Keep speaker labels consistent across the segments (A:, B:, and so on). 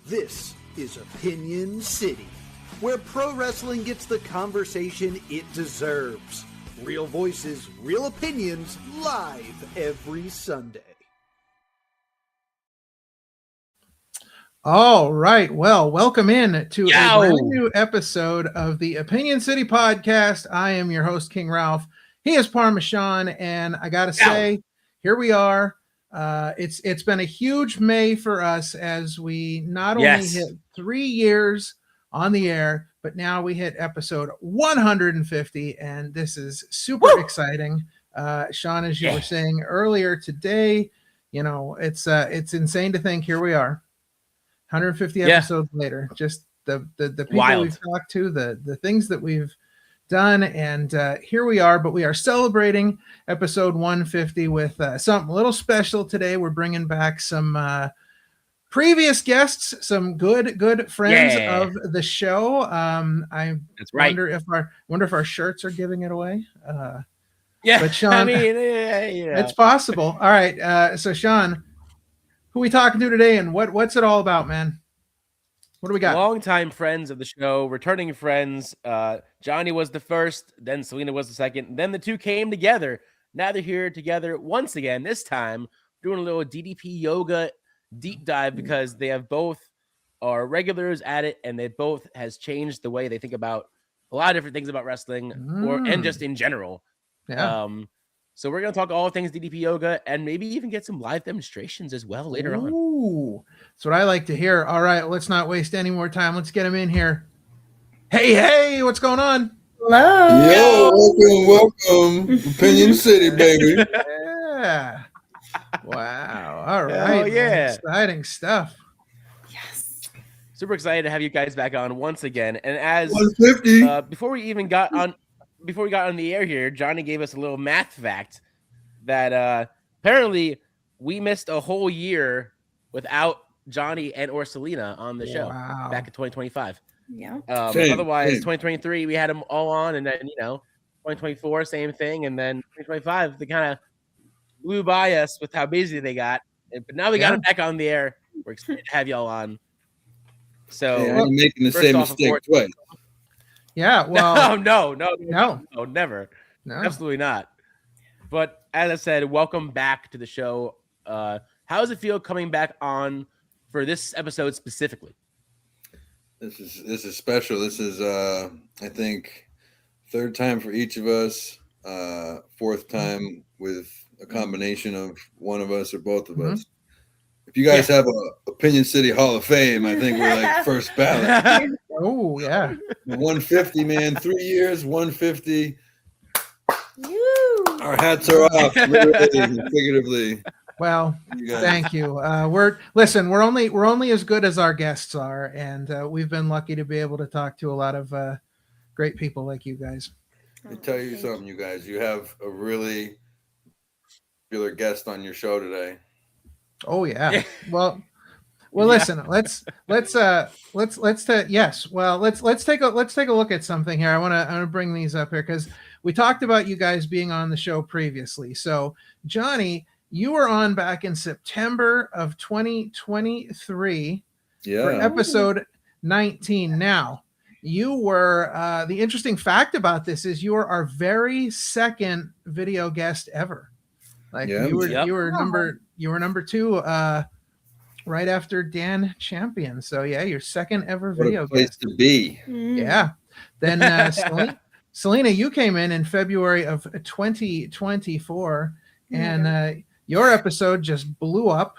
A: This is Opinion City, where pro wrestling gets the conversation it deserves. Real voices, real opinions, live every Sunday.
B: All right. Well, welcome in to a brand new episode of the Opinion City podcast. I am your host, King Ralph. He is Parmesan, and I got to say, here we are. It's been a huge May for us as we not only hit 3 years on the air, but now we hit episode 150, and this is super exciting. Shawn, as you were saying earlier today, you know, it's insane to think here we are, 150 episodes later. Just the people we've talked to, the things that we've done, and here we are. But we are celebrating episode 150 with something a little special today. We're bringing back some previous guests, some good friends of the show. Wonder if our shirts are giving it away. But Shawn, I mean, it's possible. All right, so Shawn, who are we talking to today, and what's it all about, man? What do we got?
C: Longtime friends of the show, returning friends. Johnny was the first, then Selena was the second. Then the two came together. Now they're here together once again. This time, doing a little DDP Yoga deep dive because they have both are regulars at it, and they both has changed the way they think about a lot of different things about wrestling and just in general.
B: Yeah.
C: So we're going to talk all things DDP Yoga and maybe even get some live demonstrations as well later on.
B: Ooh, that's what I like to hear. All right, let's not waste any more time. Let's get him in here. Hey, what's going on?
D: Hello.
E: Yo, welcome. Opinion City, baby.
B: Yeah. Wow. All right.
C: Oh, yeah.
B: Exciting stuff.
D: Yes.
C: Super excited to have you guys back on once again. And as
E: 150.
C: Before we got on the air here, Johnny gave us a little math fact that apparently we missed a whole year without Johnny and or Selena on the show back in 2025.
D: Yeah.
C: Otherwise, 2023 we had them all on, and then 2024 same thing, and then 2025 they kind of blew by us with how busy they got. But now we got them back on the air. We're excited to have y'all on. So
E: I'm making the same mistake twice.
B: Yeah, well,
C: no, never.
B: No.
C: Absolutely not. But as I said, welcome back to the show. How does it feel coming back on for this episode specifically?
E: This is special. This is I think third time for each of us, fourth time with a combination of one of us or both of us. If you guys have a Opinion City Hall of Fame, I think we're like first ballot.
B: Oh, yeah.
E: 150, man. 3 years, 150.
D: Woo.
E: Our hats are off, literally and figuratively.
B: Well, thank you. We're only as good as our guests are, and we've been lucky to be able to talk to a lot of great people like you guys.
E: Let me tell you something, you guys. You have a really popular guest on your show today.
B: Oh yeah. Well, listen. Let's take a look at something here. I want to bring these up here because we talked about you guys being on the show previously. So, Johnny, you were on back in September of 2023 for episode 19. Now, you were the interesting fact about this is you were our very second video guest ever. Like you were number two right after Dan Champion. So your second ever video
E: guest to be.
B: Yeah. Then Selena, you came in February of 2024, and your episode just blew up.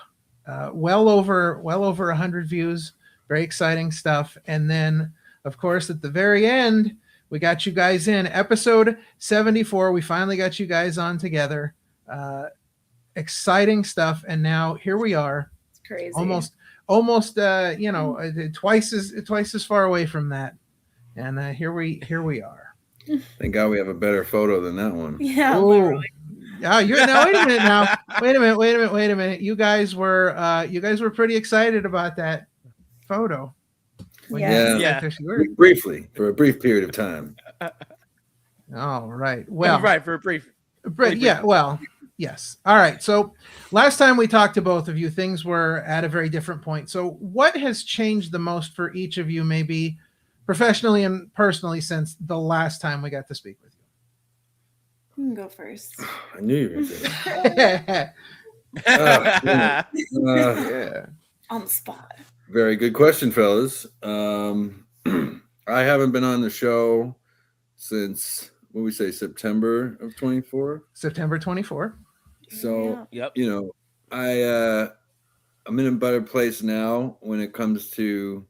B: Well over 100 views. Very exciting stuff. And then, of course, at the very end, we got you guys in episode 74. We finally got you guys on together. Exciting stuff, and now here we are.
D: It's crazy.
B: Almost twice as far away from that, and here we are.
E: Thank God we have a better photo than that one.
D: Yeah.
B: Yeah. Wait a minute now. Wait a minute. You guys were pretty excited about that photo.
E: Briefly, for a brief period of time.
B: All right. Well,
C: right for a brief.
B: Yeah. Well, Yes. All right. So last time we talked to both of you, things were at a very different point. So what has changed the most for each of you, maybe professionally and personally, since the last time we got to speak with
D: You can go first.
E: I knew you were going to say
B: you?
E: that.
B: Yeah.
D: On the spot.
E: Very good question, fellas. I haven't been on the show since, what we say, September of 24.
B: September 24.
E: So,
C: Yep.
E: you know, I'm in a better place now when it comes to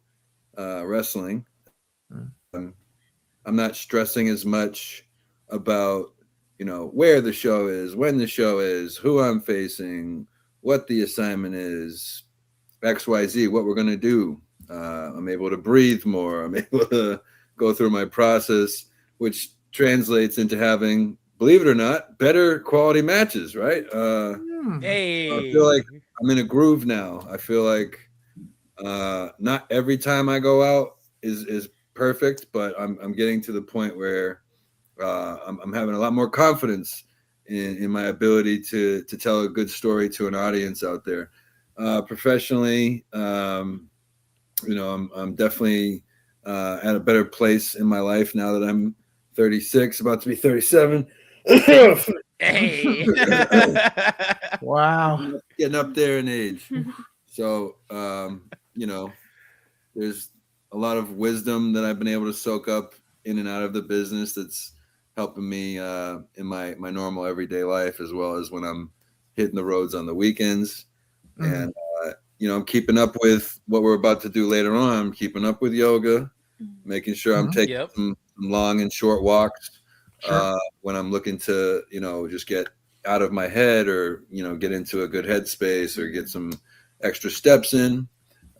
E: wrestling. I'm not stressing as much about, you know, where the show is, when the show is, who I'm facing, what the assignment is, XYZ, what we're going to do. I'm able to breathe more. I'm able to go through my process, which translates into having, believe it or not, better quality matches, right?
C: Hey.
E: I feel like I'm in a groove now. I feel like not every time I go out is perfect, but I'm getting to the point where I'm having a lot more confidence in my ability to tell a good story to an audience out there. Professionally, you know, I'm definitely at a better place in my life now that I'm 36, about to be 37.
C: Hey.
B: Wow.
E: Getting up there in age. So, you know, there's a lot of wisdom that I've been able to soak up in and out of the business that's helping me in my normal everyday life, as well as when I'm hitting the roads on the weekends. And, you know, I'm keeping up with what we're about to do later on. I'm keeping up with yoga, making sure I'm taking some long and short walks when I'm looking to, you know, just get out of my head or, you know, get into a good headspace or get some extra steps in.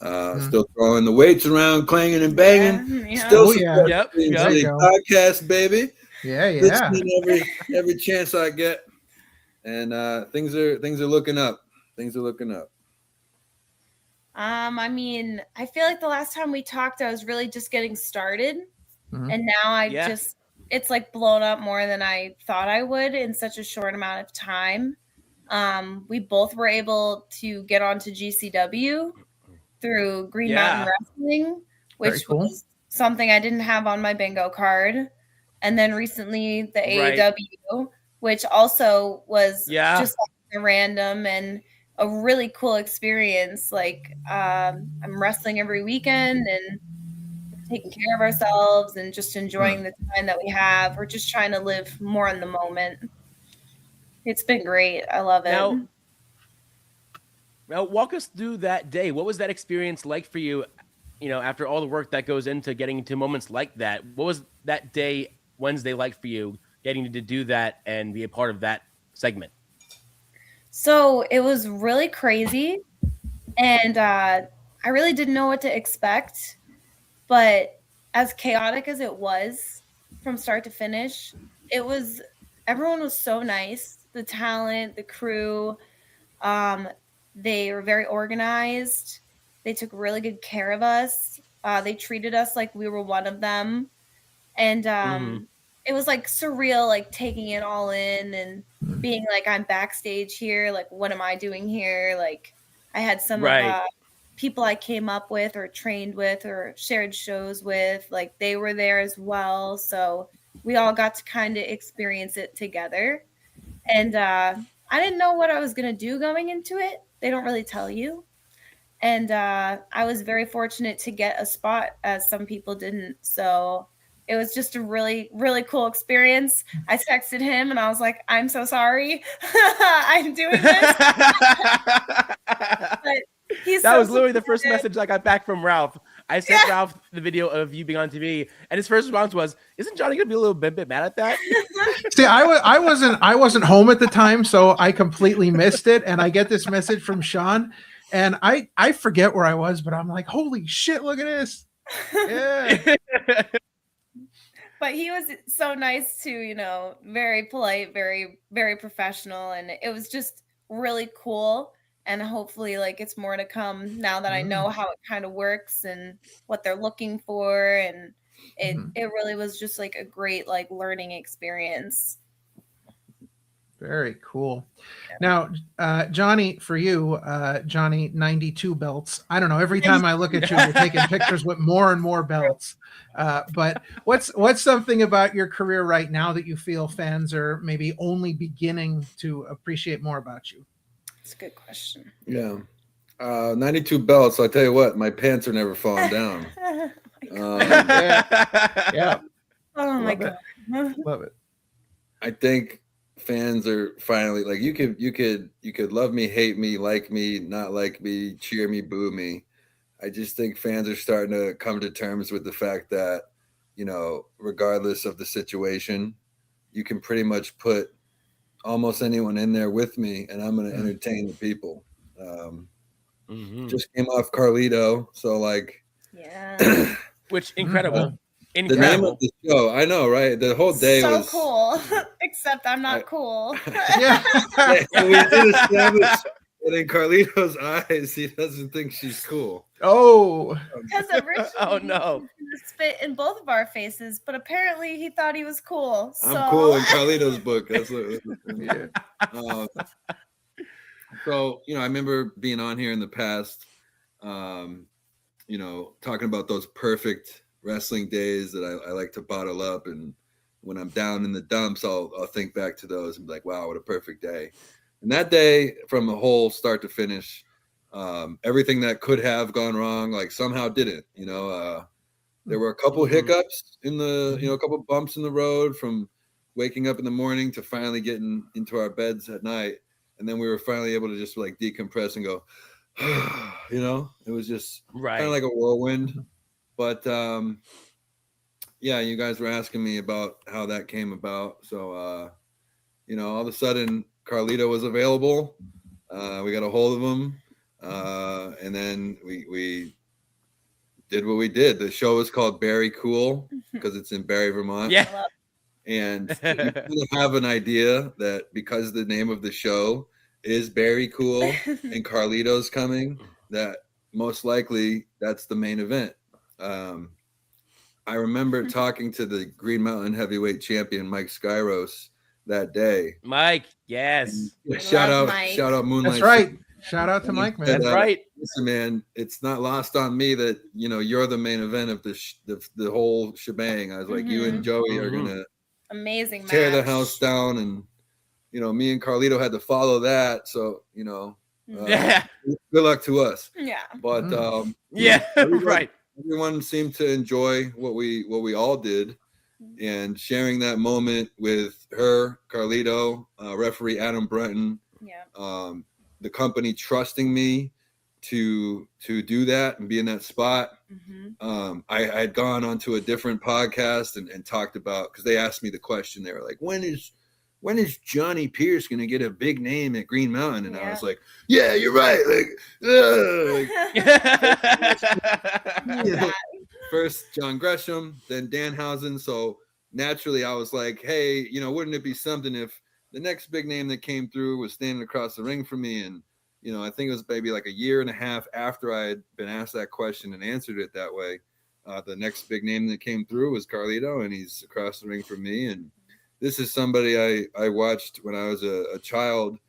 E: Still throwing the weights around, clanging and banging.
D: Yeah.
E: Still
C: Yep.
E: Yep.
B: There you go.
E: Podcast, baby.
B: Yeah.
E: Listening every chance I get, and things are looking up. Things are looking up.
D: I mean, I feel like the last time we talked, I was really just getting started, and now it's like blown up more than I thought I would in such a short amount of time. We both were able to get onto GCW through Green Mountain Wrestling, which was something I didn't have on my bingo card. And then recently the AEW, which also was just like random and a really cool experience. Like I'm wrestling every weekend and taking care of ourselves and just enjoying the time that we have. We're just trying to live more in the moment. It's been great. I love it.
C: Now, walk us through that day. What was that experience like for you, you know, after all the work that goes into getting into moments like that? What was that day, Wednesday, like for you, getting to do that and be a part of that segment?
D: So it was really crazy, and I really didn't know what to expect. But as chaotic as it was from start to finish, everyone was so nice. The talent, the crew, they were very organized. They took really good care of us. They treated us like we were one of them. And it was like surreal, like taking it all in and being like, I'm backstage here. Like, what am I doing here? Like, I had some of people I came up with or trained with or shared shows with, like they were there as well. So we all got to kind of experience it together. And I didn't know what I was going to do going into it. They don't really tell you. And I was very fortunate to get a spot, as some people didn't. So it was just a really, really cool experience. I texted him and I was like, I'm so sorry. I'm doing this. But
C: that was literally the first message I got back from Ralph. I sent Ralph the video of you being on TV, and his first response was, "Isn't Johnny gonna be a little bit mad at that?"
B: See, I wasn't home at the time, so I completely missed it. And I get this message from Shawn, and I forget where I was, but I'm like, holy shit, look at this. Yeah.
D: But he was so nice too, you know, very polite, very, very professional, and it was just really cool. And hopefully, like, it's more to come now that I know how it kind of works and what they're looking for. And it really was just like a great, like, learning experience.
B: Very cool. Now, Johnny, for you, Johnny, 92 belts. I don't know. Every time I look at you, you're taking pictures with more and more belts. But what's something about your career right now that you feel fans are maybe only beginning to appreciate more about you?
D: That's a good question.
E: Yeah. 92 belts. I'll tell you what, my pants are never falling down.
B: Yeah.
D: Oh my
B: Love
D: God.
B: Love it.
E: I think fans are finally like, you could love me, hate me, like me, not like me, cheer me, boo me. I just think fans are starting to come to terms with the fact that, regardless of the situation, you can pretty much put almost anyone in there with me and I'm going to entertain the people. Just came off Carlito. So like,
D: Yeah.
C: Which incredible.
E: The name of the show, I know, right? The whole day
D: so
E: was
D: cool. Except I'm not cool.
B: Yeah.
E: We did establish that in Carlito's eyes, he doesn't think she's cool.
B: Oh.
D: Because originally
C: Oh, no.
D: he was gonna spit in both of our faces, but apparently he thought he was cool. So.
E: I'm cool in Carlito's book. That's what.
B: Yeah.
E: So I remember being on here in the past, talking about those perfect wrestling days that I like to bottle up, and when I'm down in the dumps, I'll think back to those and be like, wow, what a perfect day. And that day, from the whole start to finish, everything that could have gone wrong, like somehow didn't. There were a couple hiccups in the, a couple bumps in the road from waking up in the morning to finally getting into our beds at night, and then we were finally able to just like decompress and go, it was just kind of like a whirlwind. But yeah, you guys were asking me about how that came about. So all of a sudden Carlito was available. We got a hold of him, and then we did what we did. The show is called Barry Cool because it's in Barry, Vermont.
C: Yeah.
E: And you kind of have an idea that because the name of the show is Barry Cool and Carlito's coming, that most likely that's the main event. I remember talking to the Green Mountain heavyweight champion, Mike Skyros, that day.
C: Mike, yes.
E: Shout out Moonlight.
B: That's right. Shout out to Mike, man.
C: That's right.
E: Listen, man, it's not lost on me that, you're the main event of the whole shebang. I was like, you and Joey are going to
D: amazing
E: tear the
D: match.
E: house down. And, me and Carlito had to follow that. So, good luck to us.
D: Yeah.
E: But,
C: right.
E: Everyone seemed to enjoy what we all did, and sharing that moment with her, Carlito, referee Adam Brenton, the company trusting me to do that and be in that spot. I had gone onto a different podcast and talked about, because they asked me the question. They were like, when is Johnny Pierce going to get a big name at Green Mountain? And I was like, yeah, you're right. First John Gresham, then Danhausen. So naturally I was like, hey, wouldn't it be something if the next big name that came through was standing across the ring from me? And, I think it was maybe like a year and a half after I had been asked that question and answered it that way. The next big name that came through was Carlito, and he's across the ring from me. And this is somebody I watched when I was a child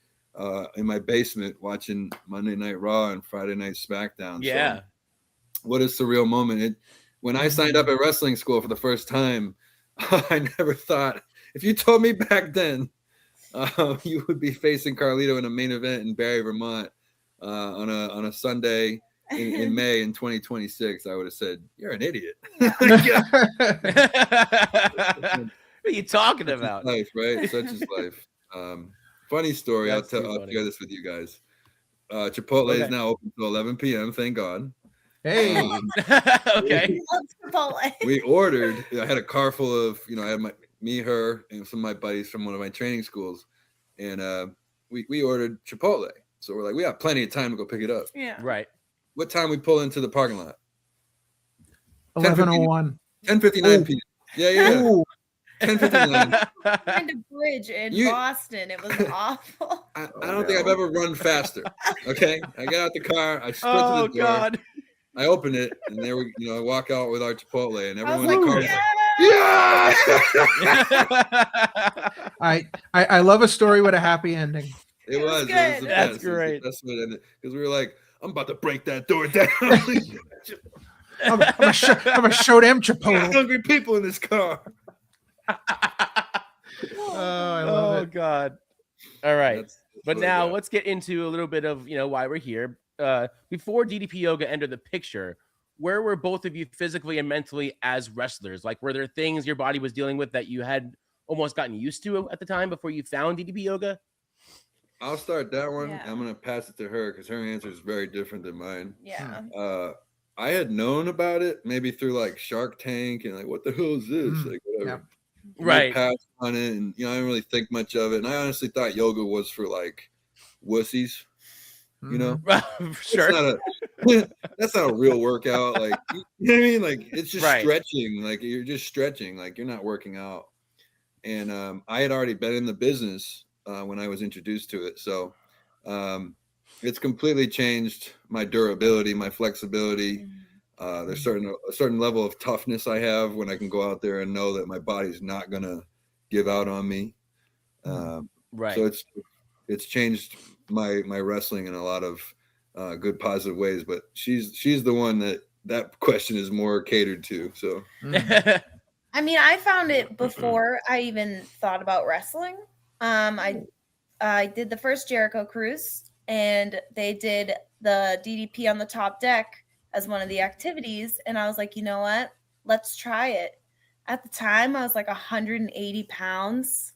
E: in my basement watching Monday Night Raw and Friday Night SmackDown.
C: Yeah.
E: So what a surreal moment. When I signed up at wrestling school for the first time, I never thought, if you told me back then you would be facing Carlito in a main event in Barry, Vermont on a Sunday in May in 2026, I would have said, you're an idiot.
C: What are you talking about?
E: Life, right? Such is life. Funny story. I'll share this with you guys. Chipotle is now open till 11 p.m. Thank God.
B: Hey.
C: Okay.
E: We ordered. I had a car full of, I had me, her, and some of my buddies from one of my training schools, and we ordered Chipotle. So we're like, we have plenty of time to go pick it up.
D: Yeah.
C: Right.
E: What time we pull into the parking lot?
B: 11:01.
E: 10:59 p.m. Yeah. 10:59.
D: Behind a bridge in Boston. It was awful.
E: I don't think I've ever run faster. Okay. I got out the car. I sprint to the door.
C: God.
E: I open it, and there we, I walk out with our Chipotle, and everyone
D: I
E: in
D: was
E: the car
D: like,
E: Yeah.
B: I love a story with a happy ending.
E: It was
D: good.
E: It was the
C: That's
E: best.
C: great.
E: It was the best way to end it, because we were like, I'm about to break that door down.
B: I'm gonna show them Chipotle.
E: Hungry people in this car.
B: Oh, I love it.
C: God. All right.
E: That's
C: But
E: really
C: now
E: bad.
C: let's get into a little bit of, why we're here. Before DDP Yoga entered the picture, where were both of you physically and mentally as wrestlers? Like, were there things your body was dealing with that you had almost gotten used to at the time before you found DDP Yoga?
E: I'll start that one.
D: Yeah.
E: I'm gonna pass it to her because her answer is very different than mine.
D: Yeah.
E: I had known about it maybe through like Shark Tank and like, what the hell is this? Like whatever.
C: Right.
E: Passed on it, and I didn't really think much of it. And I honestly thought yoga was for like wussies.
C: Sure.
E: That's not a real workout. Like, you know what I mean? Like, it's just
C: Right.
E: stretching. Like, you're just stretching. Like, you're not working out. And I had already been in the business when I was introduced to it. So it's completely changed my durability, my flexibility. There's a certain level of toughness I have when I can go out there and know that my body's not gonna give out on me.
C: Right.
E: So it's changed my wrestling in a lot of good positive ways. But she's the one that question is more catered to. So
D: I mean, I found it before I even thought about wrestling. I did the first Jericho cruise, and they did the DDP on the top deck as one of the activities. And I was like, you know what? Let's try it. At the time, I was like 180 pounds,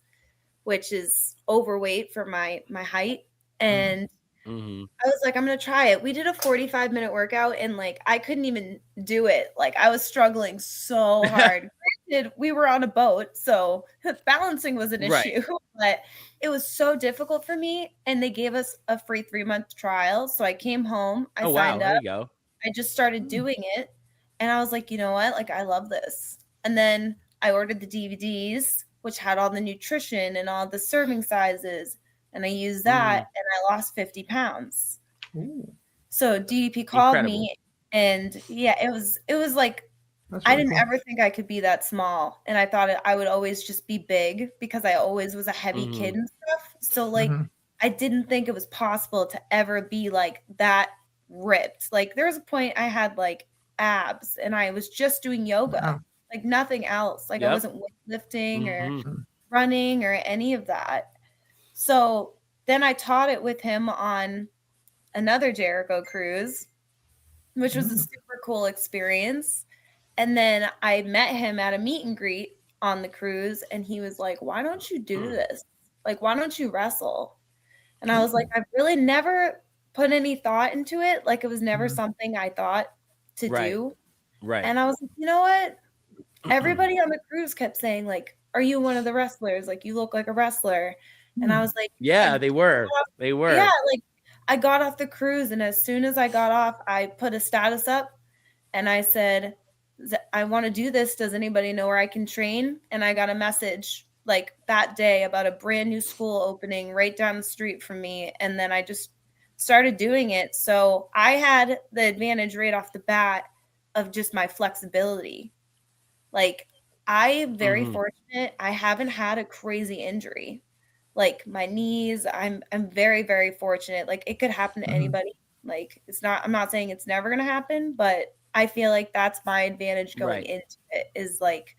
D: which is overweight for my height. And I was like, I'm going to try it. We did a 45-minute workout, and like, I couldn't even do it. Like, I was struggling so hard. Granted, we were on a boat, so balancing was an issue, but it was so difficult for me. And they gave us a free 3-month trial. So I came home, I signed up.
C: There you go.
D: I just started doing it, and I was like, you know what? Like, I love this. And then I ordered the DVDs, which had all the nutrition and all the serving sizes. And I used that, and I lost 50 pounds.
B: Ooh.
D: So DDP called
C: Incredible.
D: me, and it was like,
B: That's
D: I
B: really
D: didn't
B: cool.
D: ever think I could be that small. And I thought I would always just be big because I always was a heavy kid and stuff. So like, I didn't think it was possible to ever be like that ripped. Like, there was a point I had like abs, and I was just doing yoga, like nothing else. Like, I wasn't weightlifting or running or any of that. So then I taught it with him on another Jericho cruise, which was a super cool experience. And then I met him at a meet and greet on the cruise, and he was like, why don't you do this? Like, why don't you wrestle? And I was like, I've really never put any thought into it. Like, it was never something I thought to do.
C: Right.
D: And I was like, you know what? Everybody on the cruise kept saying, like, are you one of the wrestlers? Like, you look like a wrestler. And I was like,
C: yeah, they were. They were.
D: Yeah, like, I got off the cruise, and as soon as I got off, I put a status up, and I said, I want to do this. Does anybody know where I can train? And I got a message like that day about a brand new school opening right down the street from me. And then I just started doing it. So I had the advantage right off the bat of just my flexibility. Like, I'm very fortunate. I haven't had a crazy injury. Like, my knees, I'm very, very fortunate. Like, it could happen to anybody. Like, I'm not saying it's never going to happen, but I feel like that's my advantage going into it, is like,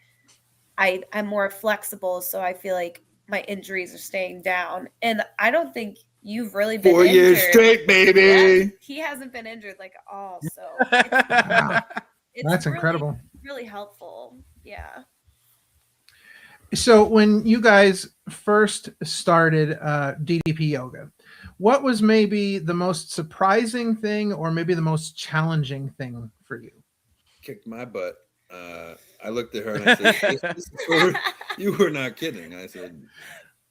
D: I'm more flexible. So I feel like my injuries are staying down. And I don't think you've really been
E: 4 years
D: injured.
E: straight, baby.
D: Yeah, he hasn't been injured like at all. So it's
B: That's
D: really,
B: incredible.
D: really helpful. Yeah.
B: So when you guys first started DDP Yoga, what was maybe the most surprising thing, or maybe the most challenging thing for you?
E: Kicked my butt. I looked at her and I said, you were not kidding. I said,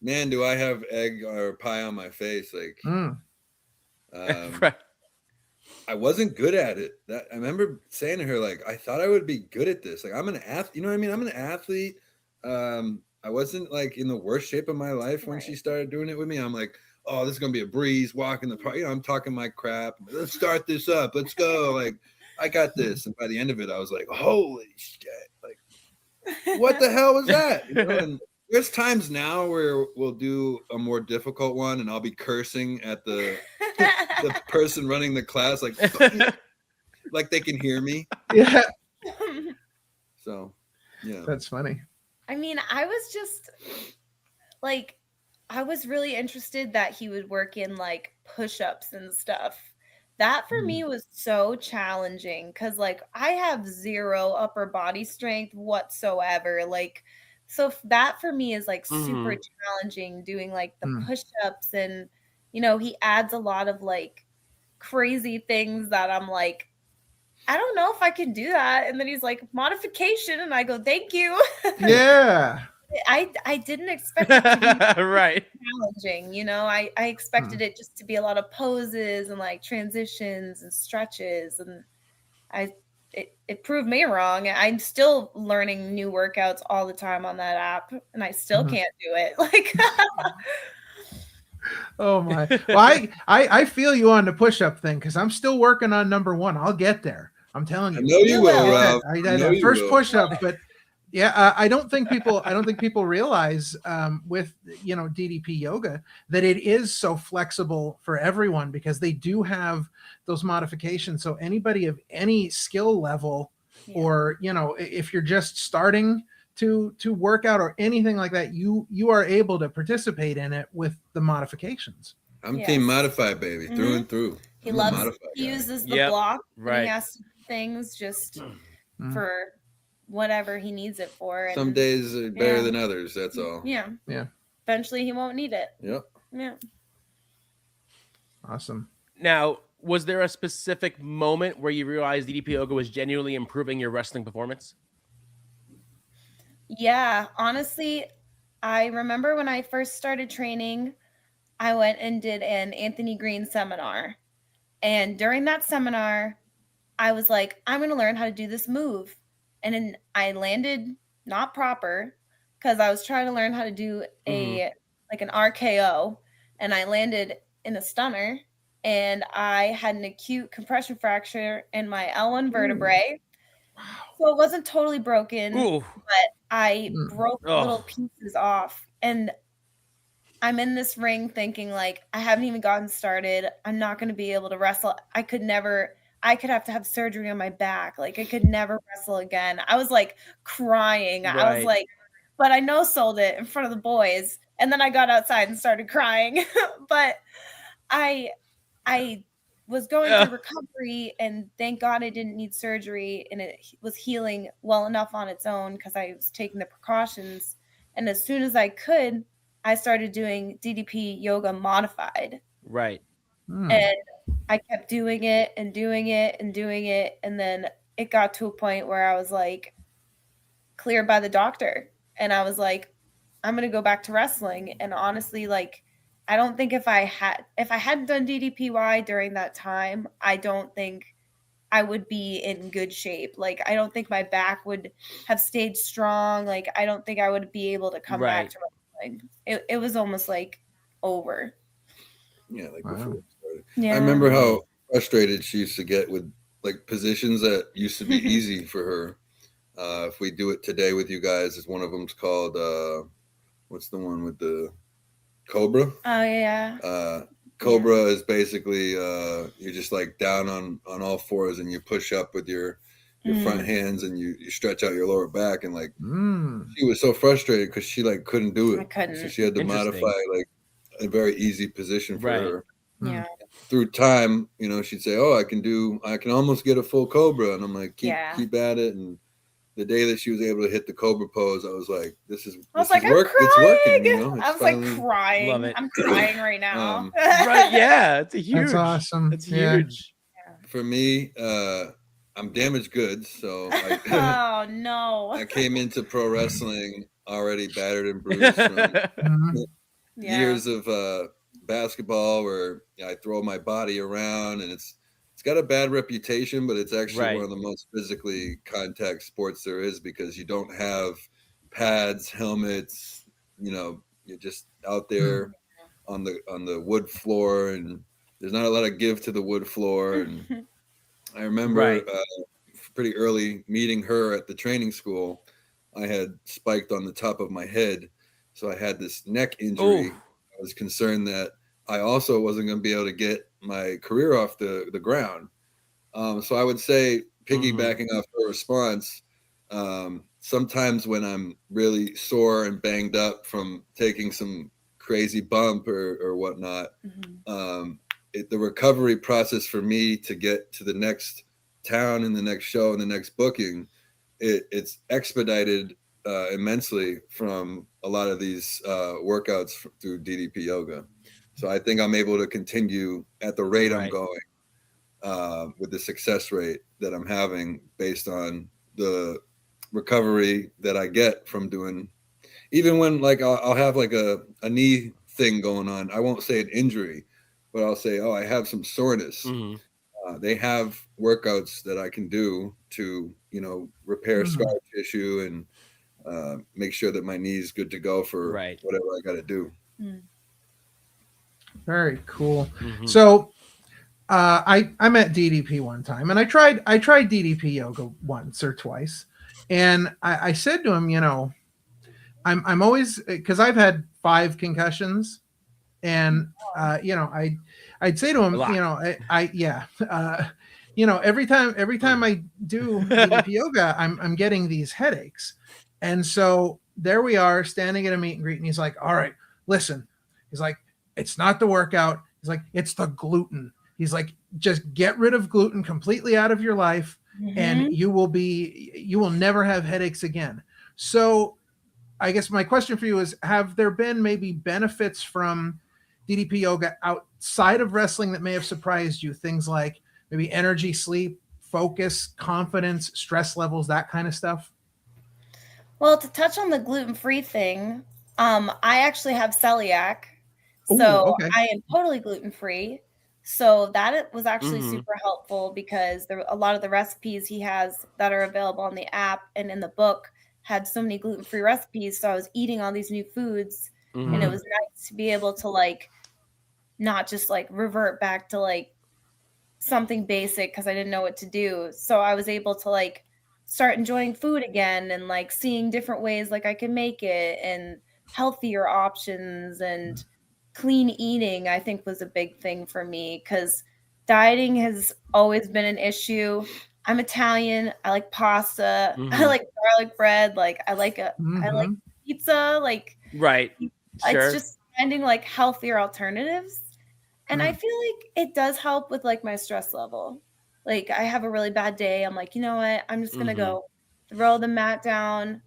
E: man, do I have egg or pie on my face? Like, I wasn't good at it. That I remember saying to her, like, I thought I would be good at this. Like, I'm an athlete. You know what I mean? I'm an athlete. I wasn't like in the worst shape of my life when she started doing it with me. I'm like, oh, this is gonna be a breeze, walking the park. You know, I'm talking my crap. Let's start this up. Let's go. Like, I got this. And by the end of it, I was like, holy shit. Like, what the hell was that? You know, and there's times now where we'll do a more difficult one and I'll be cursing at the person running the class, like they can hear me.
B: Yeah.
E: So, yeah.
B: That's funny.
D: I mean, I was just like, I was really interested that he would work in like push-ups and stuff. That for me was so challenging because like I have zero upper body strength whatsoever. Like, so that for me is like super challenging doing like the push-ups, and you know, he adds a lot of like crazy things that I'm like, I don't know if I can do that. And then he's like, modification, and I go, thank you.
B: Yeah.
D: I didn't expect it to be
C: right.
D: challenging, you know. I expected it just to be a lot of poses and like transitions and stretches, and it proved me wrong. I'm still learning new workouts all the time on that app, and I still can't do it. Like
B: oh my. Well, I feel you on the push-up thing because I'm still working on number 1. I'll get there. I'm telling you.
E: I know you will, Ralph.
B: I that first push-up, but yeah, I don't think people realize with, you know, DDP yoga that it is so flexible for everyone because they do have those modifications. So anybody of any skill level, or you know, if you're just starting to work out or anything like that, you are able to participate in it with the modifications.
E: I'm team modified, baby, through and through.
D: He uses the block when he has things just for whatever he needs it for. And
E: some days are better than others. That's all.
D: Yeah. Eventually he won't need it.
E: Yep.
D: Yeah.
B: Awesome.
C: Now, was there a specific moment where you realized DDP Yoga was genuinely improving your wrestling performance?
D: Yeah, honestly, I remember when I first started training, I went and did an Anthony Green seminar. And during that seminar, I was like, I'm going to learn how to do this move. And then I landed not proper because I was trying to learn how to do like an RKO, and I landed in a stunner, and I had an acute compression fracture in my L1 vertebrae. Wow. So it wasn't totally broken, but I broke little pieces off. And I'm in this ring thinking like, I haven't even gotten started. I'm not going to be able to wrestle. I could have to have surgery on my back. Like I could never wrestle again. I was like crying. Right. I was like, but I no-sold it in front of the boys. And then I got outside and started crying. But I was going through recovery, and thank God I didn't need surgery, and it was healing well enough on its own because I was taking the precautions. And as soon as I could, I started doing DDP yoga modified.
C: Right.
D: And I kept doing it and doing it and doing it. And then it got to a point where I was like cleared by the doctor. And I was like, I'm going to go back to wrestling. And honestly, like, I don't think if I hadn't done DDPY during that time, I don't think I would be in good shape. Like, I don't think my back would have stayed strong. Like, I don't think I would be able to come back to wrestling. It was almost like over.
E: Yeah, like before it started. Yeah. I remember how frustrated she used to get with like positions that used to be easy for her. If we do it today with you guys, is one of them's called what's the one with the Cobra?
D: Oh yeah.
E: Cobra is basically you're just like down on all fours and you push up with your front hands and you stretch out your lower back, and like she was so frustrated because she like couldn't do it.
D: I couldn't.
E: So she had to modify like a very easy position for her.
D: Yeah.
E: Through time, you know, she'd say, "Oh, I can almost get a full Cobra," and I'm like, "Keep at it." And the day that she was able to hit the Cobra pose, I was like, "This is it's working." You know,
D: I was like crying. Love it. I'm crying right now.
C: Right? Yeah, it's a huge.
B: That's awesome.
C: It's huge.
E: For me, I'm damaged goods, so
D: oh no,
E: I came into pro wrestling already battered and bruised from years of basketball where I throw my body around, and it's got a bad reputation, but it's actually one of the most physically contact sports there is because you don't have pads, helmets, you know, you're just out there on the wood floor, and there's not a lot of give to the wood floor. And I remember pretty early meeting her at the training school, I had spiked on the top of my head. So I had this neck injury.
C: Ooh.
E: I was concerned that I also wasn't going to be able to get my career off the ground. So I would say, piggybacking off her response, sometimes when I'm really sore and banged up from taking some crazy bump or whatnot, the recovery process for me to get to the next town and the next show and the next booking, it's expedited immensely from a lot of these workouts through DDP Yoga. So I think I'm able to continue at the rate I'm going with the success rate that I'm having based on the recovery that I get from doing. Even when like I'll have like a knee thing going on, I won't say an injury, but I'll say, oh, I have some soreness. They have workouts that I can do to, repair scar tissue and make sure that my knee is good to go for whatever I got to do.
B: Very cool. So I met DDP one time, and I tried DDP Yoga once or twice, and I said to him, I'm always, because I've had 5 concussions, and I'd say to him, every time I do DDP Yoga, I'm getting these headaches, and so there we are standing at a meet and greet, and he's like, all right, listen, he's like, it's not the workout, he's like, it's the gluten. He's like, just get rid of gluten completely out of your life, and you will never have headaches again. So I guess my question for you is, have there been maybe benefits from DDP Yoga outside of wrestling that may have surprised you? Things like maybe energy, sleep, focus, confidence, stress levels, that kind of stuff?
D: Well, to touch on the gluten-free thing, I actually have celiac. So I am totally gluten-free. So that was actually super helpful, because a lot of the recipes he has that are available on the app and in the book had so many gluten-free recipes. So I was eating all these new foods, and it was nice to be able to like not just like revert back to like something basic because I didn't know what to do. So I was able to like start enjoying food again and like seeing different ways like I can make it, and healthier options, and clean eating, I think, was a big thing for me, because dieting has always been an issue. I'm Italian. I like pasta. I like garlic bread. Like I like pizza. Like it's just finding like healthier alternatives. And I feel like it does help with like my stress level. Like I have a really bad day. I'm like, you know what? I'm just gonna go throw the mat down,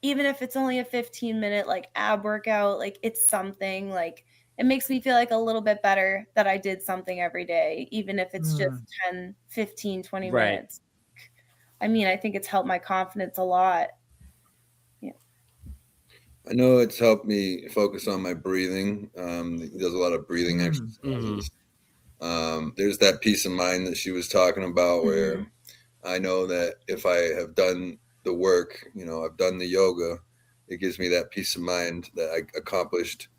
D: even if it's only a 15-minute like ab workout. Like it's something. Like it makes me feel like a little bit better that I did something every day, even if it's just 10, 15, 20 minutes. I mean, I think it's helped my confidence a lot. Yeah.
E: I know it's helped me focus on my breathing. He does a lot of breathing exercises. There's that peace of mind that she was talking about, where I know that if I have done the work, I've done the yoga, it gives me that peace of mind that I accomplished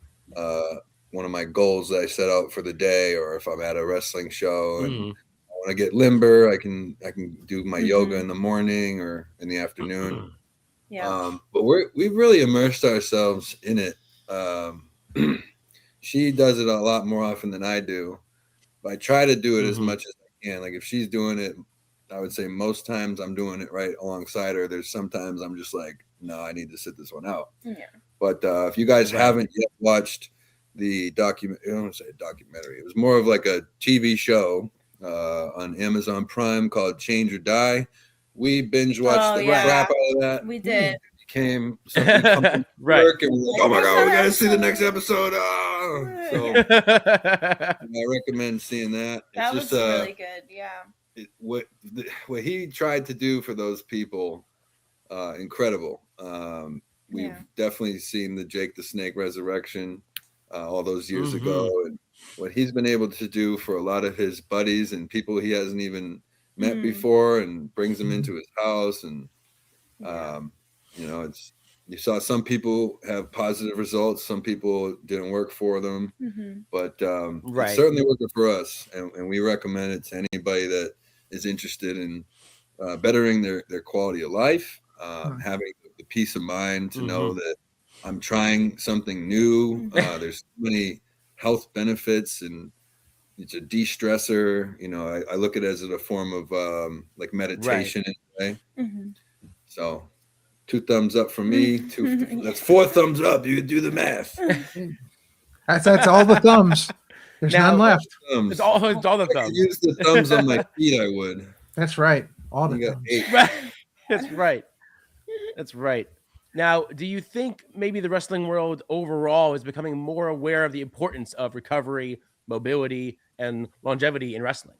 E: one of my goals that I set out for the day. Or if I'm at a wrestling show and I want to get limber, I can do my yoga in the morning or in the afternoon. But we've really immersed ourselves in it. She does it a lot more often than I do, but I try to do it as much as I can. Like if she's doing it, I would say most times I'm doing it right alongside her. There's sometimes I'm just like, no, I need to sit this one out. But if you guys haven't yet watched the documentary, I don't want to say a documentary, it was more of like a TV show on Amazon Prime called Change or Die. We binge watched the crap out of that.
D: We did.
E: Came work and we're like, oh my god, we gotta see the next episode. So I recommend seeing that.
D: That was really good.
E: What he tried to do for those people, incredible. We've definitely seen the Jake the Snake resurrection all those years ago, and what he's been able to do for a lot of his buddies and people he hasn't even met before, and brings them into his house. And you saw some people have positive results, some people didn't work for them, but it's certainly working for us, and we recommend it to anybody that is interested in bettering their quality of life, having the peace of mind to know that I'm trying something new. There's so many health benefits, and it's a de-stressor. You know, I look at it as a form of like meditation in a way. So 2 thumbs up from me. That's 4 thumbs up. You do the math.
B: That's all the thumbs. There's none left.
C: It's all the thumbs.
E: If I could use the thumbs on my feet, I would.
B: That's right. All the thumbs.
E: 8.
C: That's right. That's right. Now, do you think maybe the wrestling world overall is becoming more aware of the importance of recovery, mobility, and longevity in wrestling?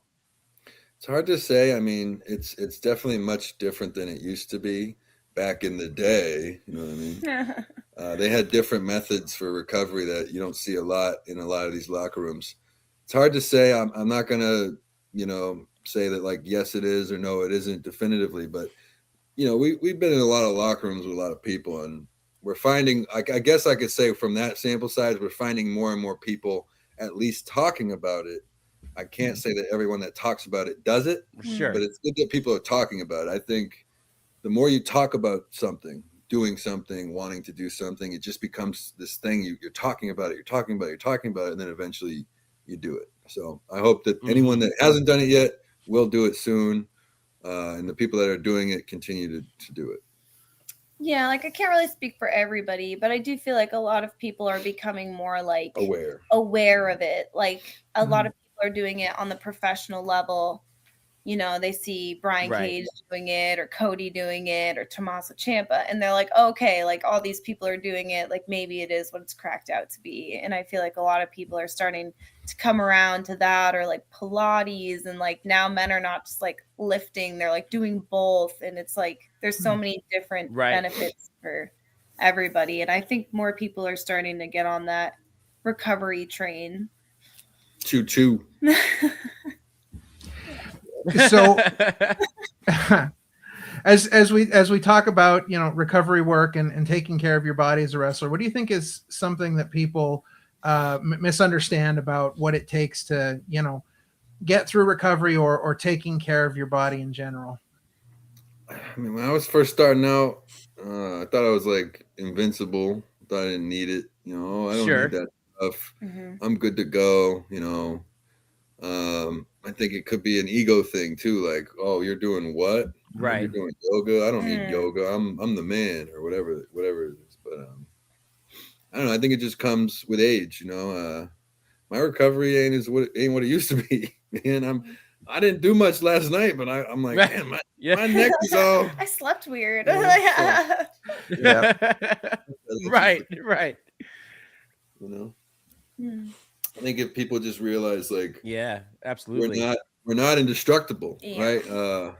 E: It's hard to say. I mean, it's definitely much different than it used to be back in the day. You know what I mean? They had different methods for recovery that you don't see a lot in a lot of these locker rooms. It's hard to say. I'm not gonna, say that like yes it is or no it isn't definitively, but we've been in a lot of locker rooms with a lot of people, and we're finding, I guess I could say from that sample size, we're finding more and more people at least talking about it. I can't say that everyone that talks about it does it,
C: sure,
E: but it's good that people are talking about it. I think the more you talk about something, doing something, wanting to do something, it just becomes this thing. You're talking about it, and then eventually you do it. So I hope that anyone that hasn't done it yet will do it soon. And the people that are doing it continue to do it.
D: Yeah, like I can't really speak for everybody, but I do feel like a lot of people are becoming more like aware of it. Like a lot of people are doing it on the professional level. They see Brian Cage doing it, or Cody doing it, or Tommaso Ciampa, and they're like, okay, like all these people are doing it, like maybe it is what it's cracked out to be. And I feel like a lot of people are starting to come around to that, or like Pilates, and like now men are not just like lifting, they're like doing both, and it's like there's so many different benefits for everybody. And I think more people are starting to get on that recovery train.
E: Choo choo.
B: So as we talk about recovery work and taking care of your body as a wrestler, what do you think is something that people misunderstand about what it takes to get through recovery or taking care of your body in general?
E: I mean, when I was first starting out, I thought I was like invincible. I thought I didn't need it. I don't need that stuff. I'm good to go. I think it could be an ego thing too. Like, oh, you're doing what?
C: Right.
E: You're doing yoga. I don't need yoga. I'm the man, or whatever it is. But I don't know. I think it just comes with age. My recovery ain't what it used to be. Man, I didn't do much last night, but I'm like, man, my neck is all.
D: I slept weird.
E: Yeah.
C: Right.
E: I think if people just realize, like,
C: yeah, absolutely,
E: we're not indestructible,
D: yeah.
E: right?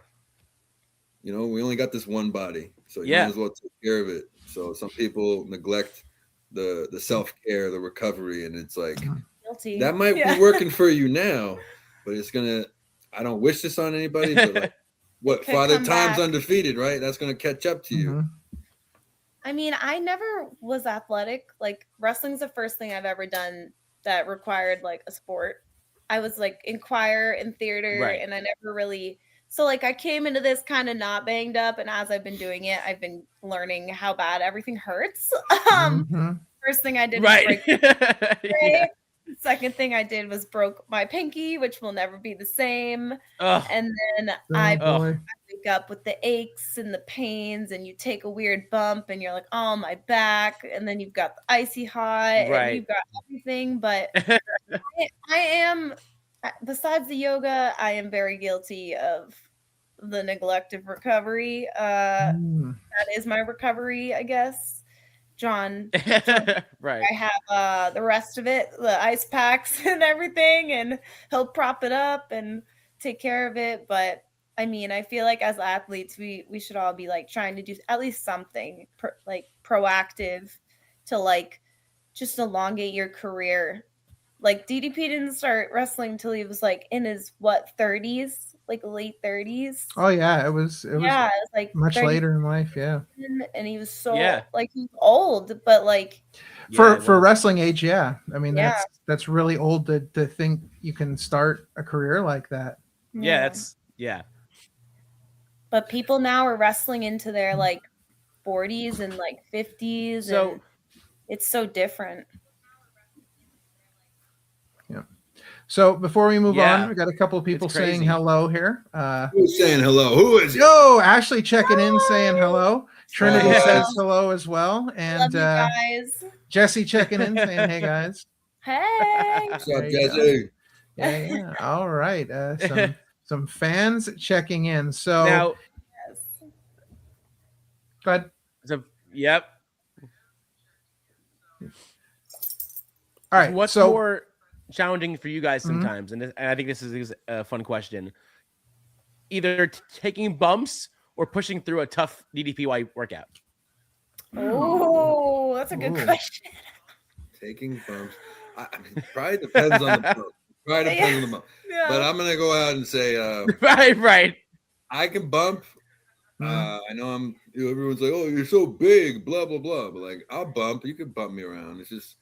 E: We only got this one body, so you might as well take care of it. So some people neglect the self-care, the recovery, and it's like
D: guilty.
E: That might be working for you now, but it's gonna. I don't wish this on anybody, but like, what Father Time's undefeated, right? That's gonna catch up to you.
D: I mean, I never was athletic. Like wrestling's the first thing I've ever done that required like a sport. I was like in choir and theater, and I never really. So like I came into this kind of not banged up, and as I've been doing it, I've been learning how bad everything hurts. First thing I did was break. Second thing I did was broke my pinky, which will never be the same. And then I wake up with the aches and the pains, and you take a weird bump and you're like, oh, my back. And then you've got the icy hot and you've got everything. But I am, besides the yoga, I am very guilty of the neglect of recovery. That is my recovery, I guess. John,
C: right.
D: I have the rest of it, the ice packs and everything, and he'll prop it up and take care of it. But I mean, I feel like as athletes, we should all be like trying to do at least something like proactive to like just elongate your career. Like DDP didn't start wrestling until he was like in his 30s. Like late 30s.
B: Oh yeah, it was
D: like
B: much later in life,
D: and he was so like he's old, but like
B: for wrestling age, I mean that's really old to think you can start a career like that.
C: But
D: people now are wrestling into their like 40s and like 50s,
C: So
D: and it's so different.
B: Yeah. So before we move
C: Yeah.
B: on, we got a couple of people
C: It's crazy.
B: saying hello here.
E: Who's saying hello? Who is it?
B: Yo, Ashley checking in, saying hello. Trinity
E: Hello.
B: says hello as well,
D: Love
B: and
D: you guys.
B: Jesse checking in, saying hey guys.
D: Hey.
E: What's
B: There
E: up,
B: you go.
E: Jesse?
B: Yeah. All right. Some fans checking in. So
C: now,
B: go ahead.
C: yep.
B: All right.
C: What's
B: so
C: more challenging for you guys sometimes? And I think this is a fun question. Either taking bumps or pushing through a tough DDPY workout.
D: Oh, that's a good question.
E: Taking bumps. I mean, probably depends on the bump. Probably depends on the bump.
D: Yeah.
E: But I'm gonna go out and say,
C: right.
E: I can bump. I know everyone's like, oh, you're so big, blah blah blah. But like, I'll bump. You can bump me around. It's just,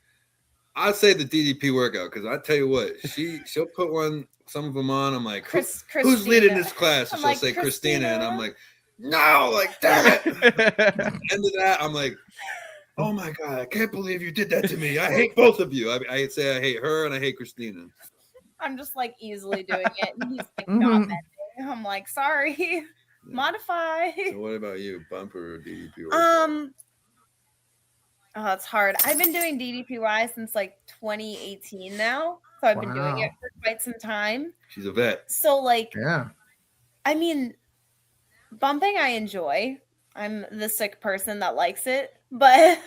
E: I'd say the DDP workout, because I tell you what, she'll put some of them on. I'm like, who's leading this class? And she'll say Christina, and I'm like, no, like damn it. End of that, I'm like, oh my god, I can't believe you did that to me. I hate both of you. I say I hate her and I hate Christina.
D: I'm just like easily doing it, and he's like not bending. I'm like, sorry, modify.
E: So what about you, bumper or DDP workout?
D: Oh, it's hard. I've been doing DDPY since like 2018 now, so I've been doing it for quite some time.
E: She's a vet.
D: So like,
B: yeah.
D: I mean, bumping I enjoy. I'm the sick person that likes it, but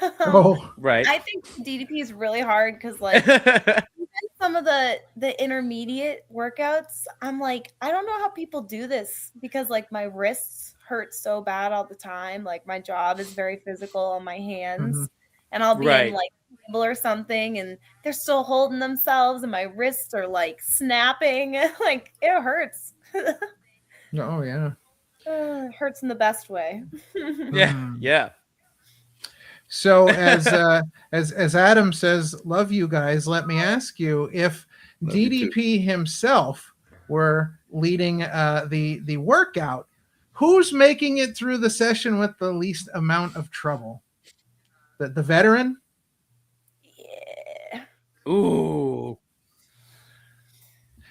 C: right.
D: I think DDP is really hard because like some of the intermediate workouts, I'm like, I don't know how people do this, because like my wrists hurt so bad all the time. Like my job is very physical on my hands, and I'll be in like table or something, and they're still holding themselves, and my wrists are like snapping. Like it hurts.
B: Oh yeah.
D: It hurts in the best way.
C: Yeah.
B: So as Adam says, love you guys. Let me ask you, if
E: Love
B: DDP himself were leading the workout, who's making it through the session with the least amount of trouble? The veteran?
D: Yeah.
C: Ooh.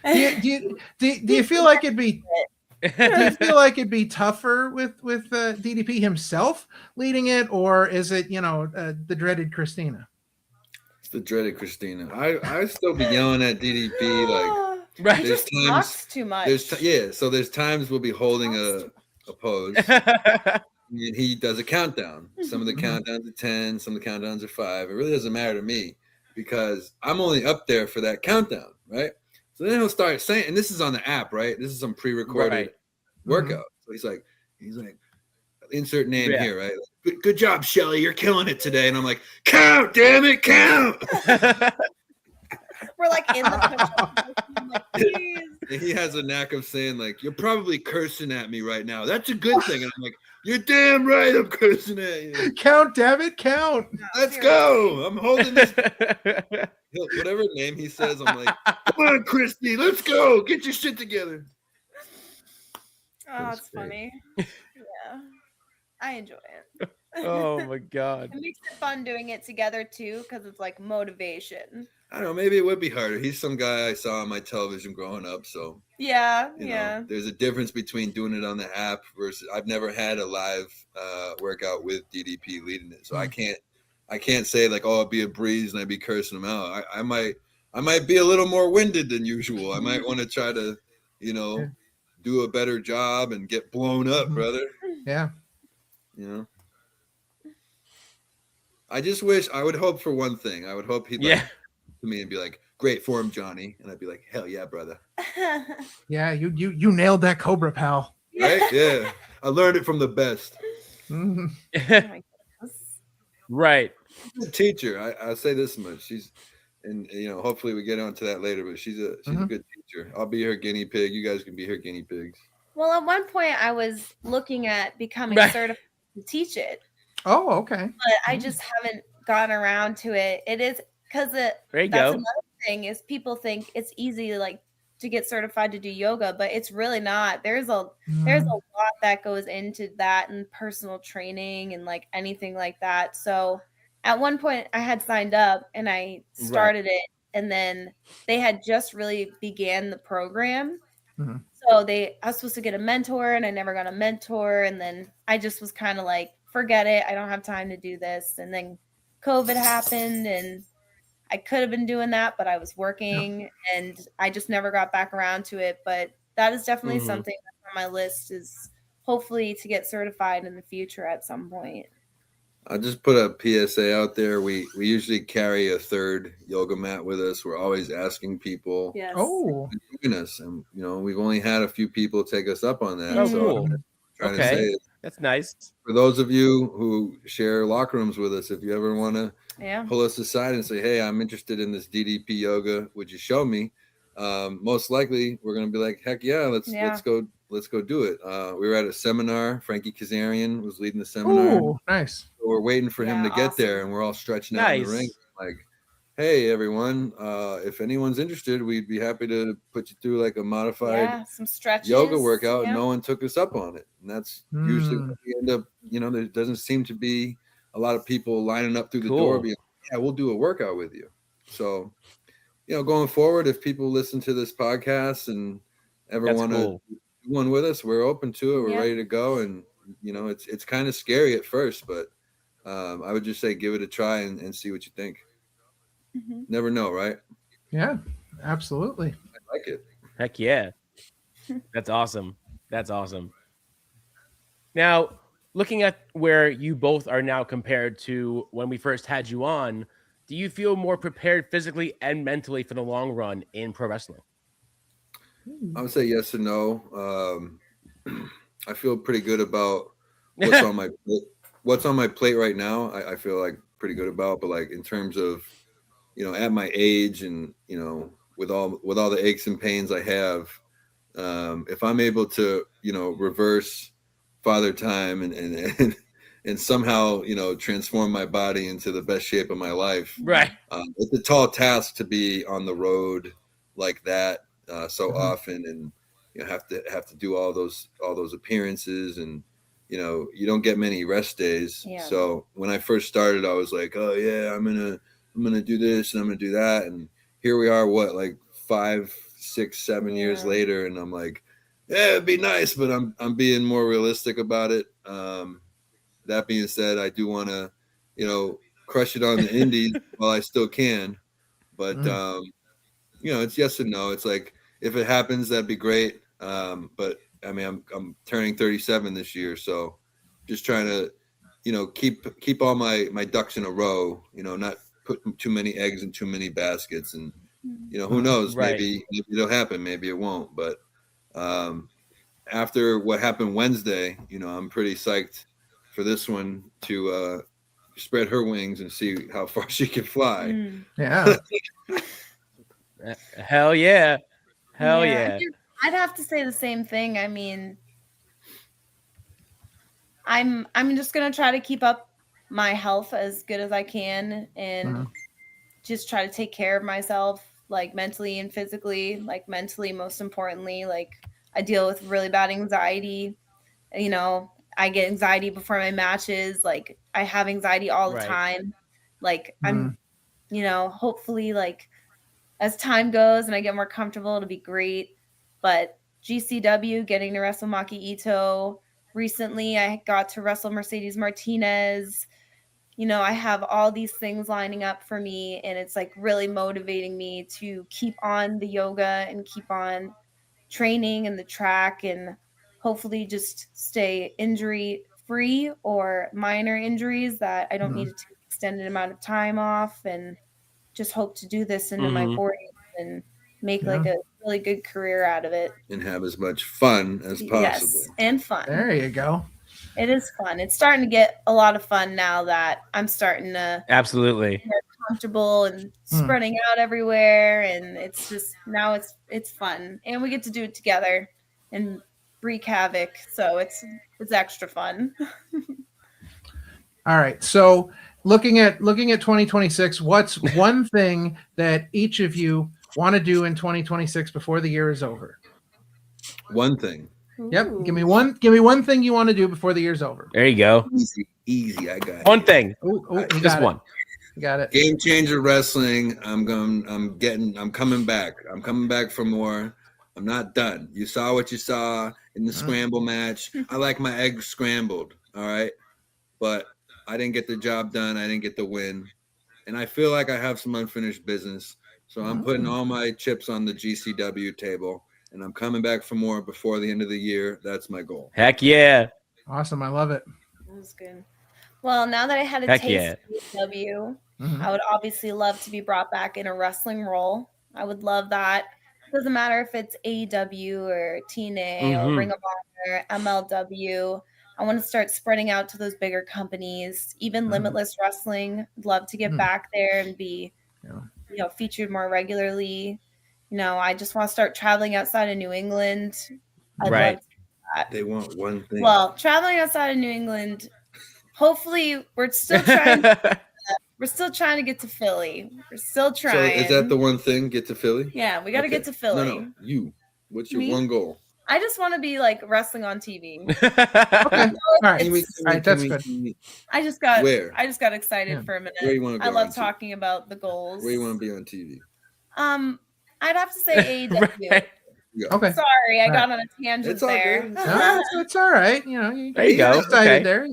B: Do you feel like it'd be? Do you feel like it'd be tougher with DDP himself leading it, or is it the dreaded Christina?
E: It's the dreaded Christina. I still be yelling at DDP like
C: right.
D: There's times too much.
E: So there's times we'll be holding a pose, and he does a countdown. Some of the countdowns are 10, some of the countdowns are 5. It really doesn't matter to me because I'm only up there for that countdown, right? So then he'll start saying, and this is on the app, right? This is some pre-recorded workout. So he's like, insert name here, right? Good job, Shelly. You're killing it today. And I'm like, count, damn it, count.
D: We're like in the like,
E: and he has a knack of saying, like, you're probably cursing at me right now. That's a good thing. And I'm like, you're damn right I'm cursing at you.
B: Count, damn it, count.
E: Let's go. I'm holding this. Whatever name he says, I'm like, come on, Christy, let's go. Get your shit together.
D: Oh, it's funny. Yeah. I enjoy it.
C: Oh my god.
D: It makes it fun doing it together too, because it's like motivation.
E: I don't know, maybe it would be harder. He's some guy I saw on my television growing up, so
D: yeah,
E: you know, there's a difference between doing it on the app versus I've never had a live workout with DDP leading it, so I can't say like, oh, it'd be a breeze and I'd be cursing him out. I might be a little more winded than usual. I might want to try to, do a better job and get blown up, brother.
B: Yeah.
E: I just wish, I would hope for one thing. I would hope he'd to me and be like, great form, Johnny. And I'd be like, hell yeah, brother.
B: Yeah, you nailed that Cobra, pal.
E: Right? Yeah. I learned it from the best.
B: Mm-hmm.
D: Oh my goodness.
C: Right.
E: She's a teacher. I'll say this much. She's, and hopefully we get onto that later, but she's a good teacher. I'll be her guinea pig. You guys can be her guinea pigs.
D: Well, at one point I was looking at becoming certified to teach it.
B: Oh, okay.
D: But I just haven't gotten around to it. It is because that's another thing is people think it's easy like to get certified to do yoga, but it's really not. There's a lot that goes into that, and personal training and like anything like that. So at one point I had signed up and I started it, and then they had just really began the program. So I was supposed to get a mentor, and I never got a mentor. And then I just was kind of like, forget it. I don't have time to do this. And then COVID happened, and I could have been doing that, but I was working, and I just never got back around to it. But that is definitely something that's on my list, is hopefully to get certified in the future at some point.
E: I'll just put a PSA out there. We usually carry a third yoga mat with us. We're always asking people
D: Yes.
B: Oh,
E: to join us. And, we've only had a few people take us up on that.
C: Oh,
E: so
C: cool.
E: I'm trying to say,
C: That's nice.
E: for those of you who share locker rooms with us, if you ever want to pull us aside and say, hey, I'm interested in this DDP yoga, would you show me? Most likely we're going to be like, heck yeah, let's go do it. We were at a seminar. Frankie Kazarian was leading the seminar.
B: Oh, nice.
E: So we're waiting for him to get there, and we're all stretching out in the ring. Like, hey, everyone, if anyone's interested, we'd be happy to put you through like a modified
D: some stretches,
E: yoga workout. And no one took us up on it. And that's usually what we end up, there doesn't seem to be a lot of people lining up through the door being like, yeah, we'll do a workout with you. So, going forward, if people listen to this podcast and ever want to do one with us, we're open to it. We're ready to go. And, it's kind of scary at first, but I would just say give it a try and see what you think. Never know, right?
B: Yeah, absolutely.
E: I like it.
C: Heck yeah. That's awesome. That's awesome. Now, looking at where you both are now compared to when we first had you on, do you feel more prepared physically and mentally for the long run in pro wrestling?
E: I would say yes and no. I feel pretty good about what's on my plate right now. I feel like pretty good about, but like in terms of, at my age and, with all the aches and pains I have, if I'm able to, reverse father time and somehow, transform my body into the best shape of my life.
C: Right.
E: It's a tall task to be on the road like that so often, and have to do all those appearances, and you don't get many rest days. So when I first started, I was like, oh yeah, I'm gonna do this and I'm gonna do that, and here we are, like 5, 6, 7 years later, and I'm like, yeah, it'd be nice, but I'm being more realistic about it. That being said, I do want to crush it on the indies while I still can, but it's yes and no. It's like, if it happens, that'd be great. But I mean, I'm turning 37 this year, so just trying to, keep all my ducks in a row. Not put too many eggs in too many baskets, and who knows?
C: Right.
E: Maybe it'll happen, maybe it won't. But after what happened Wednesday, I'm pretty psyched for this one to spread her wings and see how far she can fly.
B: Yeah.
C: Hell yeah. Hell yeah.
D: I'd have to say the same thing. I mean, I'm just gonna try to keep up my health as good as I can, and just try to take care of myself, like mentally and physically. Like mentally, most importantly, like I deal with really bad anxiety. I get anxiety before my matches. Like I have anxiety all the time. Like I'm, hopefully, like as time goes and I get more comfortable, it'll be great. But GCW, getting to wrestle Maki Ito. Recently, I got to wrestle Mercedes Martinez. I have all these things lining up for me, and it's like really motivating me to keep on the yoga and keep on training and the track, and hopefully just stay injury free or minor injuries that I don't need to take an extended amount of time off, and just hope to do this into my 40s and make like a really good career out of it
E: and have as much fun as possible.
D: Yes, and fun.
B: There you go.
D: It is fun. It's starting to get a lot of fun now that I'm starting to
C: absolutely
D: get comfortable and spreading out everywhere, and it's just now it's fun, and we get to do it together and wreak havoc, so it's extra fun.
B: All right, so looking at 2026, what's one thing that each of you want to do in 2026 before the year is over?
E: One thing.
B: Yep. Give me one thing you want to do before the year's over.
C: There you go.
E: Easy. I got
C: one
E: it.
C: thing.
B: Just
C: one.
B: You got it.
E: Game changer wrestling. I'm coming back. I'm coming back for more. I'm not done. You saw what you saw in the scramble match. I like my eggs scrambled. All right. But I didn't get the job done. I didn't get the win. And I feel like I have some unfinished business. So I'm putting all my chips on the GCW table. And I'm coming back for more before the end of the year. That's my goal.
C: Heck yeah.
B: Awesome. I love it.
D: That was good. Well, now that I had a taste of AEW, I would obviously love to be brought back in a wrestling role. I would love that. It doesn't matter if it's AEW or TNA or Ring of Honor, MLW. I want to start spreading out to those bigger companies, even Limitless Wrestling. I'd love to get back there and be, featured more regularly. I just want to start traveling outside of New England. I'd love to do that.
E: They want one thing.
D: Well, traveling outside of New England, hopefully we're still trying to get to Philly. We're still trying.
E: So is that the one thing? Get to Philly?
D: Yeah, we got to get to Philly.
E: No. You. What's your one goal?
D: I just want to be like wrestling on TV.
B: Okay. All right. That's good.
D: I just got excited for a minute.
E: Where you want to go?
D: I love talking about the goals.
E: Where you want to be on TV?
D: I'd have to say AEW.
B: Right. Okay.
D: Sorry, I got on a tangent there.
B: No, it's all right.
C: There you go.
B: Excited there.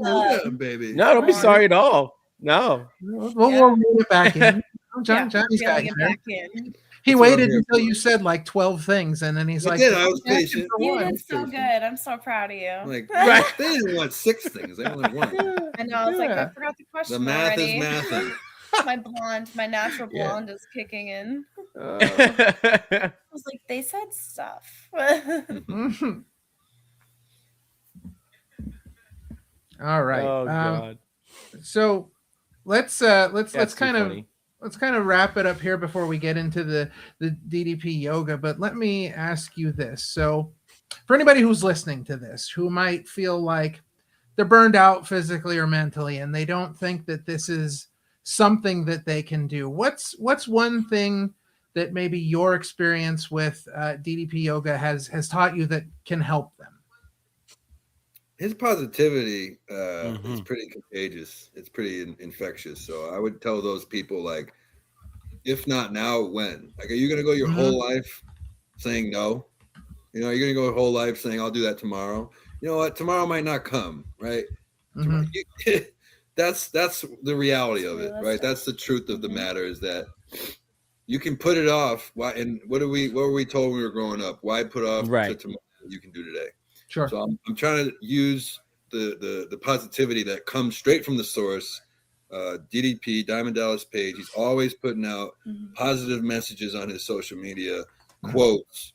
E: Baby.
C: No, don't be sorry at all. No.
B: We'll move it back in. Johnny's got
D: back in.
B: He waited until you said like 12 things, and then he's like,
E: I was patient.
D: You did so good. I'm so proud of you.
E: They didn't want 6 things. They only want.
D: I know. I was like, I forgot the question.
E: The math
D: already.
E: is mathing.
D: My natural blonde is kicking in. I was like, they said stuff.
B: All right.
C: Oh God.
B: So let's kind of wrap it up here before we get into the DDP Yoga. But let me ask you this. So for anybody who's listening to this, who might feel like they're burned out physically or mentally, and they don't think that this is something that they can do, what's one thing that maybe your experience with DDP Yoga has taught you that can help them?
E: His positivity is pretty contagious. It's pretty infectious. So I would tell those people, like, if not now, when? Like, are you going to go your whole life saying no? You're going to go your whole life saying, I'll do that tomorrow. You know what? Tomorrow might not come, right? That's the reality of it, right? That's the truth of the matter, is that you can put it off. Why? And what were we told when we were growing up? Why put off to tomorrow what you can do today?
B: Sure.
E: So I'm trying to use the positivity that comes straight from the source. DDP, Diamond Dallas Page, he's always putting out positive messages on his social media, quotes,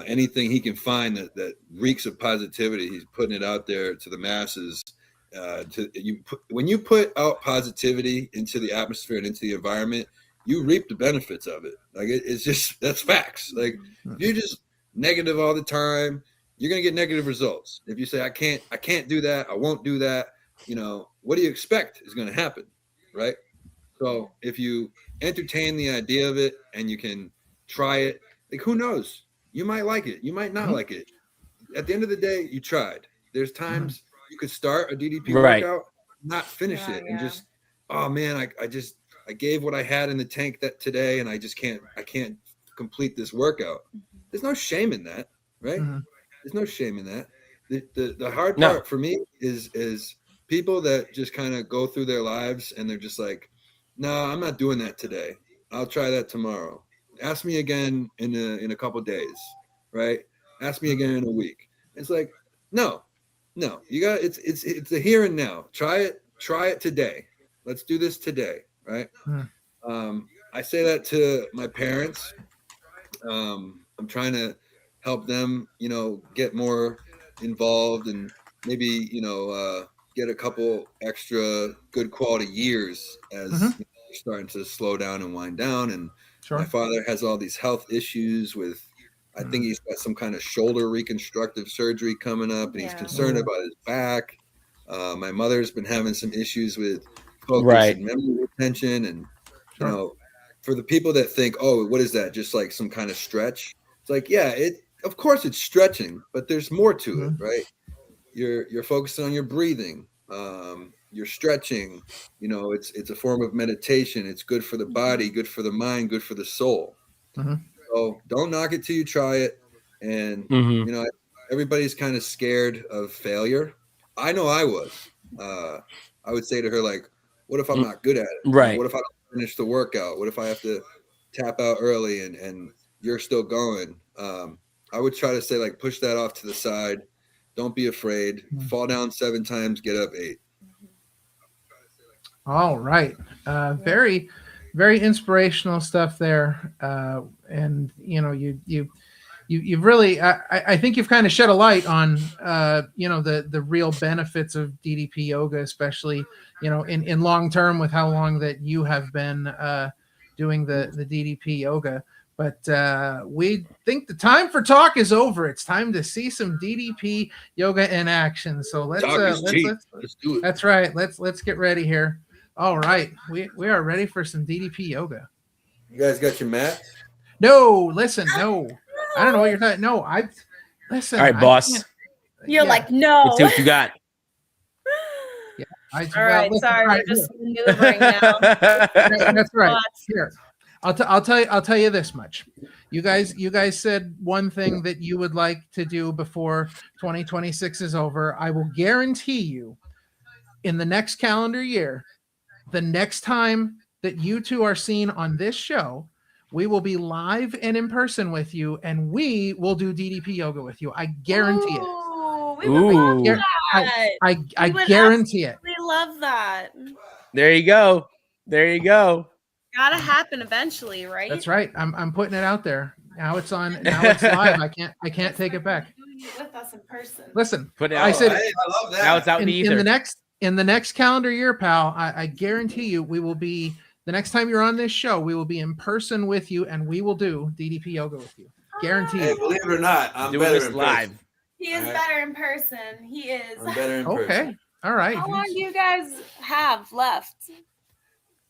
E: anything he can find that reeks of positivity. He's putting it out there to the masses. When you put out positivity into the atmosphere and into the environment, you reap the benefits of it. Like it's just, that's facts. Like if you're just negative all the time, you're going to get negative results. If you say, I can't do that, I won't do that, what do you expect is going to happen, right? So if you entertain the idea of it and you can try it, like, who knows? You might like it. You might not like it. At the end of the day, you tried. There's times you could start a DDP workout, not finish it, and just, oh man, I gave what I had in the tank today, and I can't complete this workout. There's no shame in that, right? There's no shame in that. The hard part for me is people that just kind of go through their lives and they're just like, no, I'm not doing that today. I'll try that tomorrow. Ask me again in a couple days, right? Ask me again in a week. It's like, no, you got it's the here and now. Try it today. Let's do this today, right? I say that to my parents. I'm trying to help them, get more involved and maybe, get a couple extra good quality years as they're starting to slow down and wind down. And my father has all these health issues with, I think he's got some kind of shoulder reconstructive surgery coming up, and he's concerned about his back. My mother's been having some issues with focus and memory retention, and for the people that think, oh, what is that? Just like some kind of stretch. It's like, yeah, of course it's stretching, but there's more to it, right? You're focusing on your breathing. You're stretching. You know, it's a form of meditation. It's good for the body, good for the mind, good for the soul. So don't knock it till you try it. And you know, everybody's kind of scared of failure. I know I was. I would say to her, like, what if I'm not good at it?
C: Right.
E: You know, what if I don't finish the workout? What if I have to tap out early and you're still going? I would try to say, like, push that off to the side. Don't be afraid. Fall down 7 times, get up 8.
B: All right. Very, very inspirational stuff there. And you know, you've really, I think you've kind of shed a light on, you know, the real benefits of DDP yoga, especially, you know, in long term with how long that you have been doing the DDP yoga. But we think the time for talk is over. It's time to see some DDP yoga in action. So let's do it. That's right. Let's get ready here. All right, we are ready for some DDP yoga.
E: You guys got your mat?
B: No, listen, no. I don't know what you're talking. No, I listen.
C: All right, boss.
D: You're like, no.
C: Let's see what you got.
B: Yeah.
D: All right,
B: listen,
D: sorry,
B: right,
D: we're just maneuvering now.
B: That's right. Here, I'll tell you this much. You guys said one thing that you would like to do before 2026 is over. I will guarantee you, in the next calendar year, the next time that you two are seen on this show, we will be live and in person with you, and we will do DDP yoga with you. I guarantee it.
D: We would love that.
B: I guarantee it.
D: We love that.
C: There you go. There you go.
D: Gotta happen eventually, right?
B: That's right. I'm putting it out there. Now it's on. Now it's live. I can't take it back.
D: Doing it with us in person.
B: Listen,
C: Put it out.
B: I said
E: I love that.
C: Now it's out in the ether.
B: in the next calendar year, pal. I guarantee you, we will be the next time you're on this show. We will be in person with you, and we will do DDP yoga with you. Guaranteed.
E: Hey, believe it or not, I'm
C: doing
E: better
C: this
E: in
C: live.
E: person.
D: He is better in person. He is.
E: I'm better in person.
B: Okay. All right.
D: How long do you guys have left?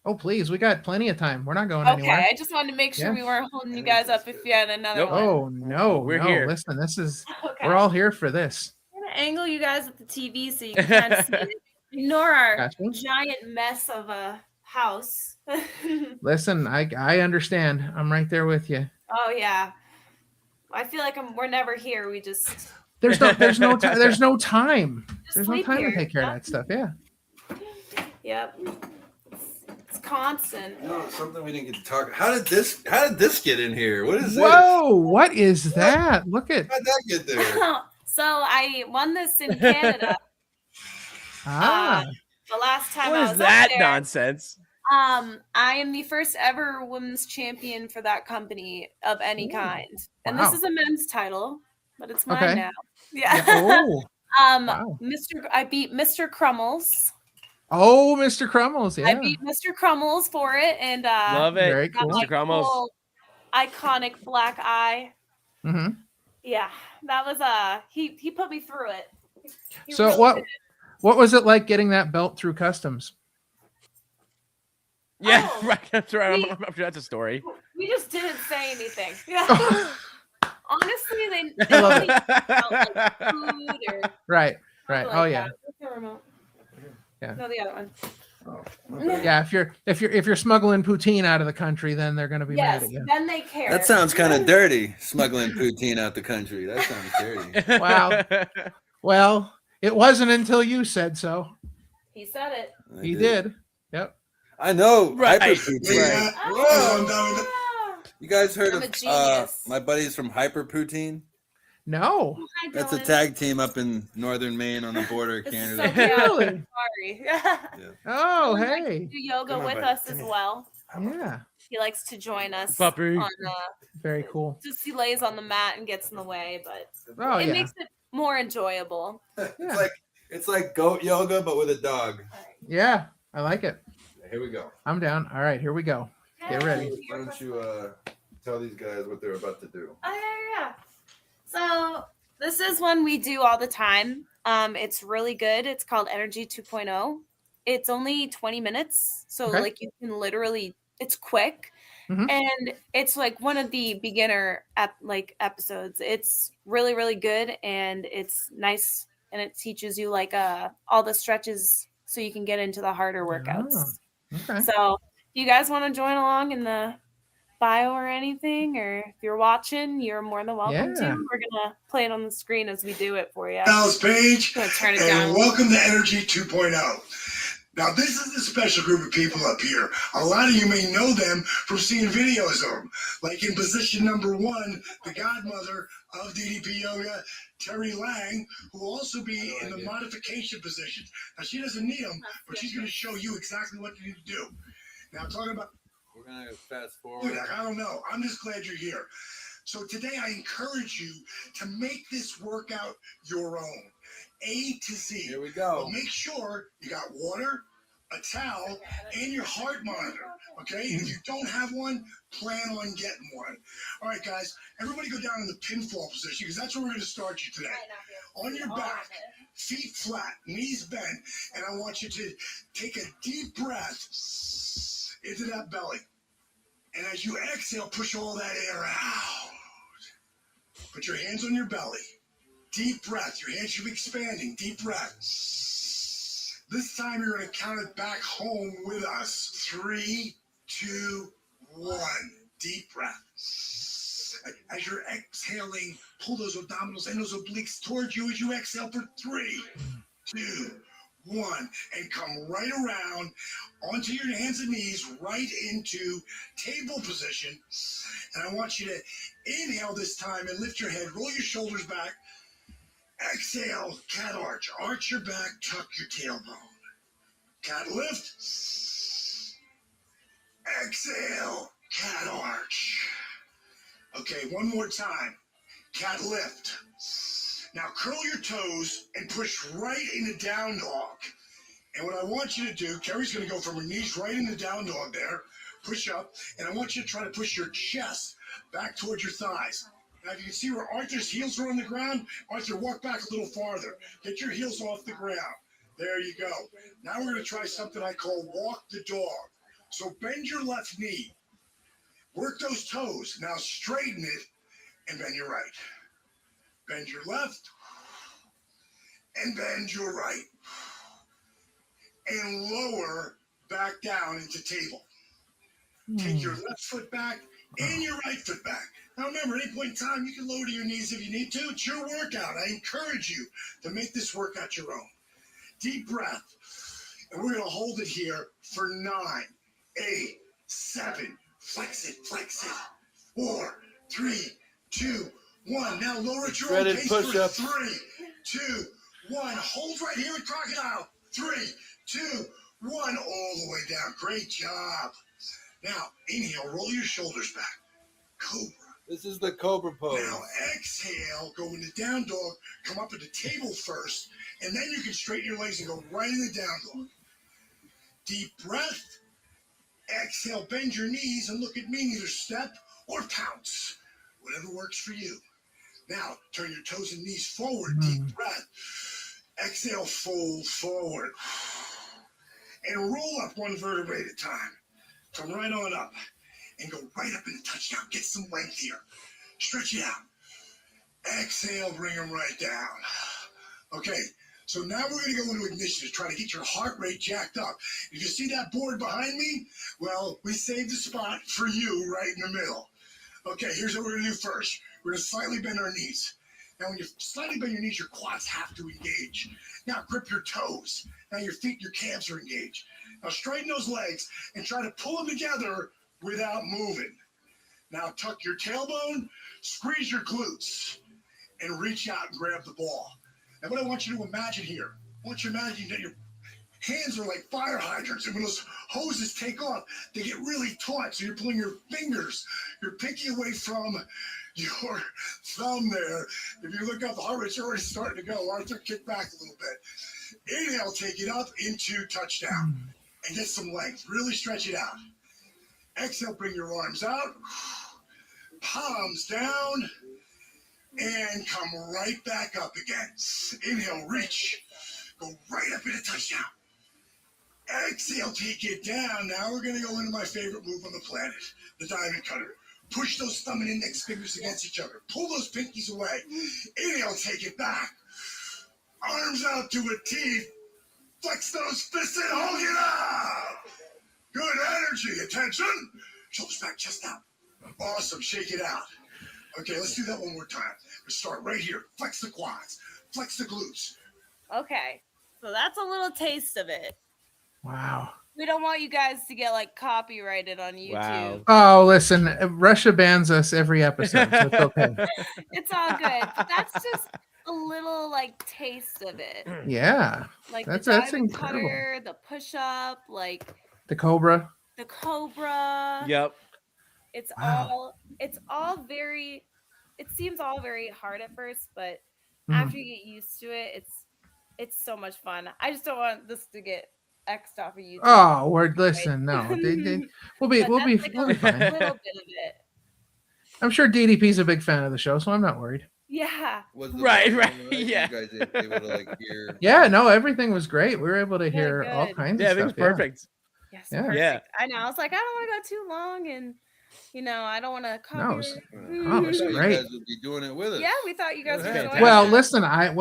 B: Oh, please. We got plenty of time. We're not going
D: Okay,
B: anywhere.
D: I just wanted to make sure we weren't holding you guys up if you had another one.
B: Oh, no.
C: We're here.
B: Listen, this is,
D: Okay.
B: we're all here for this.
D: I'm going to angle you guys at the TV so you can kind of see it. Ignore our
B: Gotcha.
D: giant mess of a house.
B: Listen, I understand. I'm right there with you.
D: Oh, yeah. I feel like we're never here. We just...
B: There's no time. There's no time. There's no
D: sleep
B: time
D: here.
B: to take care of that stuff. Yeah.
D: Yep. It's constant.
E: You know, something we didn't get to talk. How did this get in here? What is
B: Whoa! What is that? Look at.
E: this? How'd that get there?
D: So I won this in Canada. The last time
C: What
D: I
C: is
D: was
C: that
D: up there.
C: nonsense?
D: I am the first ever women's champion for that company of any kind. And
B: Wow.
D: this is a men's title, but it's mine
B: Okay.
D: now. Yeah.
B: Oh. Wow.
D: I beat Mr. Crummels.
B: Oh, Mr. Crummels. Yeah.
D: I beat Mr. Crummels for it, and
C: Love it.
B: Very cool.
D: got my
C: Mr. Crummels.
D: cool iconic black eye.
B: Mm-hmm.
D: Yeah, that was he put me through it. He
B: So
D: really did.
B: what was it like getting that belt through customs?
C: Yeah,
D: Oh,
C: right. That's right.
D: we-
C: I'm sure that's a story.
D: We just didn't say anything. Yeah. Honestly, they
B: I love
D: didn't about, like, food or
B: Right.
D: something
B: Oh
D: like
B: yeah.
D: that. Where's the remote?
B: Yeah.
D: No, the other one.
B: Yeah. If you're smuggling poutine out of the country, then they're gonna be mad
D: Yes,
B: at you.
D: then they care.
E: That sounds kind of dirty, smuggling poutine out the country. That sounds dirty.
B: Wow. Well, it wasn't until you said so.
D: He said it.
B: He did. Yep.
E: I know.
C: Right.
E: Hyper poutine.
C: Right.
E: Whoa.
D: Ah.
E: You guys heard
D: I'm a
E: of
D: genius.
E: my buddies from Hyper Poutine?
B: No.
D: Hi,
E: That's a
D: Dylan.
E: tag team up in northern Maine on the border of
D: This is
E: Canada.
D: so chaotic.
B: Really?
D: Sorry.
B: Oh,
D: He likes to
B: hey.
D: do yoga
E: Come on,
D: with
E: buddy.
D: us as well.
B: Yeah.
D: He likes to join us
C: Puppy.
D: on
B: Very cool.
D: just he lays on the mat and gets in the way, but
B: Oh
D: it
B: yeah.
D: makes it more enjoyable.
B: Yeah.
E: It's like goat yoga, but with a dog.
B: Yeah. I like it.
E: Here we go.
B: I'm down. All right, here we go. Get ready.
E: Why don't you tell these guys what they're about to do?
D: Oh, yeah. So this is one we do all the time. It's really good. It's called Energy 2.0. It's only 20 minutes. So
B: Okay.
D: like you can literally, it's quick. And it's like one of the beginner episodes. It's really, really good, and it's nice, and it teaches you like all the stretches so you can get into the harder workouts.
B: Okay.
D: So if you guys want to join along in the bio or anything, or if you're watching, you're more than welcome to. We're gonna play it on the screen as we do it for you.
F: Alice Page,
D: I'm gonna turn it
F: and
D: down.
F: welcome to Energy 2.0. Now, this is a special group of people up here. A lot of you may know them from seeing videos of them. Like in position number 1, the godmother of DDP Yoga, Terry Lang, who will also be in the modification position. Now, she doesn't need them, but she's going to show you exactly what you need to do. Now, talking about...
E: We're going to fast forward.
F: I don't know. I'm just glad you're here. So today, I encourage you to make this workout your own. A to Z.
E: Here we go.
F: But make sure you got water, a towel, and your heart monitor. Okay? And if you don't have one, plan on getting one. All right, guys. Everybody go down in the pinfall position because that's where we're going to start you today. On your back, feet flat, knees bent, and I want you to take a deep breath into that belly. And as you exhale, push all that air out. Put your hands on your belly. Deep breath. Your hands should be expanding. Deep breath. This time you're going to count it back home with us. 3, 2, 1. Deep breath. As you're exhaling, pull those abdominals and those obliques towards you as you exhale for 3, 2, 1. And come right around onto your hands and knees, right into table position. And I want you to inhale this time and lift your head. Roll your shoulders back. Exhale, cat arch. Arch your back, tuck your tailbone. Cat lift. Exhale, cat arch. Okay, one more time. Cat lift. Now curl your toes and push right into down dog. And what I want you to do, Carrie's going to go from her knees right into down dog there. Push up. And I want you to try to push your chest back towards your thighs. Now, if you can see where Arthur's heels are on the ground, Arthur, walk back a little farther. Get your heels off the ground. There you go. Now we're going to try something I call walk the dog. So bend your left knee. Work those toes. Now straighten it and bend your right. Bend your left and bend your right. And lower back down into table. Take your left foot back and your right foot back. Now remember, at any point in time, you can lower to your knees if you need to. It's your workout. I encourage you to make this workout your own. Deep breath. And we're going to hold it here for 9, 8, 7. Flex it, flex it. 4, 3, 2, 1. Now lower at your own pace for 3, 2, 1. Hold right here at crocodile. 3, 2, 1. All the way down. Great job. Now, inhale. Roll your shoulders back. Cobra.
E: This is the Cobra pose.
F: Now exhale, go into down dog, come up at the table first, and then you can straighten your legs and go right in the down dog. Deep breath. Exhale, bend your knees and look at me, either step or pounce. Whatever works for you. Now, turn your toes and knees forward. Deep breath. Exhale, fold forward. And roll up one vertebrae at a time. Come right on up. And go right up into touchdown. Get some length here. Stretch it out. Exhale, bring them right down. Okay, so now we're going to go into ignition to try to get your heart rate jacked up. If you see that board behind me, well, we saved a spot for you right in the middle. Okay, here's what we're going to do first. We're going to slightly bend our knees. Now, when you slightly bend your knees, your quads have to engage. Now, grip your toes. Now, your feet, your calves are engaged. Now, straighten those legs and try to pull them together without moving. Now tuck your tailbone, squeeze your glutes, and reach out and grab the ball. And what I want you to imagine here, I want you to imagine that your hands are like fire hydrants, and when those hoses take off, they get really taut, so you're pulling your fingers, your pinky away from your thumb there. If you look up, the heart rate's already starting to go. Arthur, kick back a little bit. Inhale, take it up into touchdown, and get some length. Really stretch it out. Exhale, bring your arms out, palms down, and come right back up again. Inhale, reach, go right up into touchdown. Exhale, take it down. Now we're going to go into my favorite move on the planet, the diamond cutter. Push those thumb and index fingers against each other. Pull those pinkies away. Inhale, take it back. Arms out to a T. Flex those fists and hold it up. Good energy. Attention. Shoulders back, chest out. Awesome. Shake it out. Okay, let's do that one more time. Let's start right here. Flex the quads. Flex the glutes.
G: Okay, so that's a little taste of it.
B: Wow.
G: We don't want you guys to get like copyrighted on YouTube.
B: Wow. Oh, listen, Russia bans us every episode, so it's okay.
G: It's all good. But that's just a little like taste of it.
B: Yeah.
G: Like
B: that's
G: the diamond
B: incredible.
G: cutter, the push-up, like
B: the cobra.
G: The cobra.
C: Yep.
G: It's all very, it seems all very hard at first, but after you get used to it, it's so much fun. I just don't want this to get X'd off of YouTube.
B: Oh, listen, no. We'll be
G: like
B: fine.
G: A little bit of it.
B: I'm sure DDP's a big fan of the show, so I'm not worried.
G: Yeah.
C: Right. Yeah.
E: You guys able to like hear?
B: Yeah, no, everything was great. We were able to hear all kinds of stuff.
C: Yeah, everything was perfect.
G: Yes,
B: yeah.
G: perfect.
C: Yeah.
G: I know. I was like, I don't want to go too long, and I don't want to copy.
B: No, it was great.
E: You guys would be doing it with us.
G: Yeah, we thought you guys were doing
B: Well,
G: it.
B: listen, I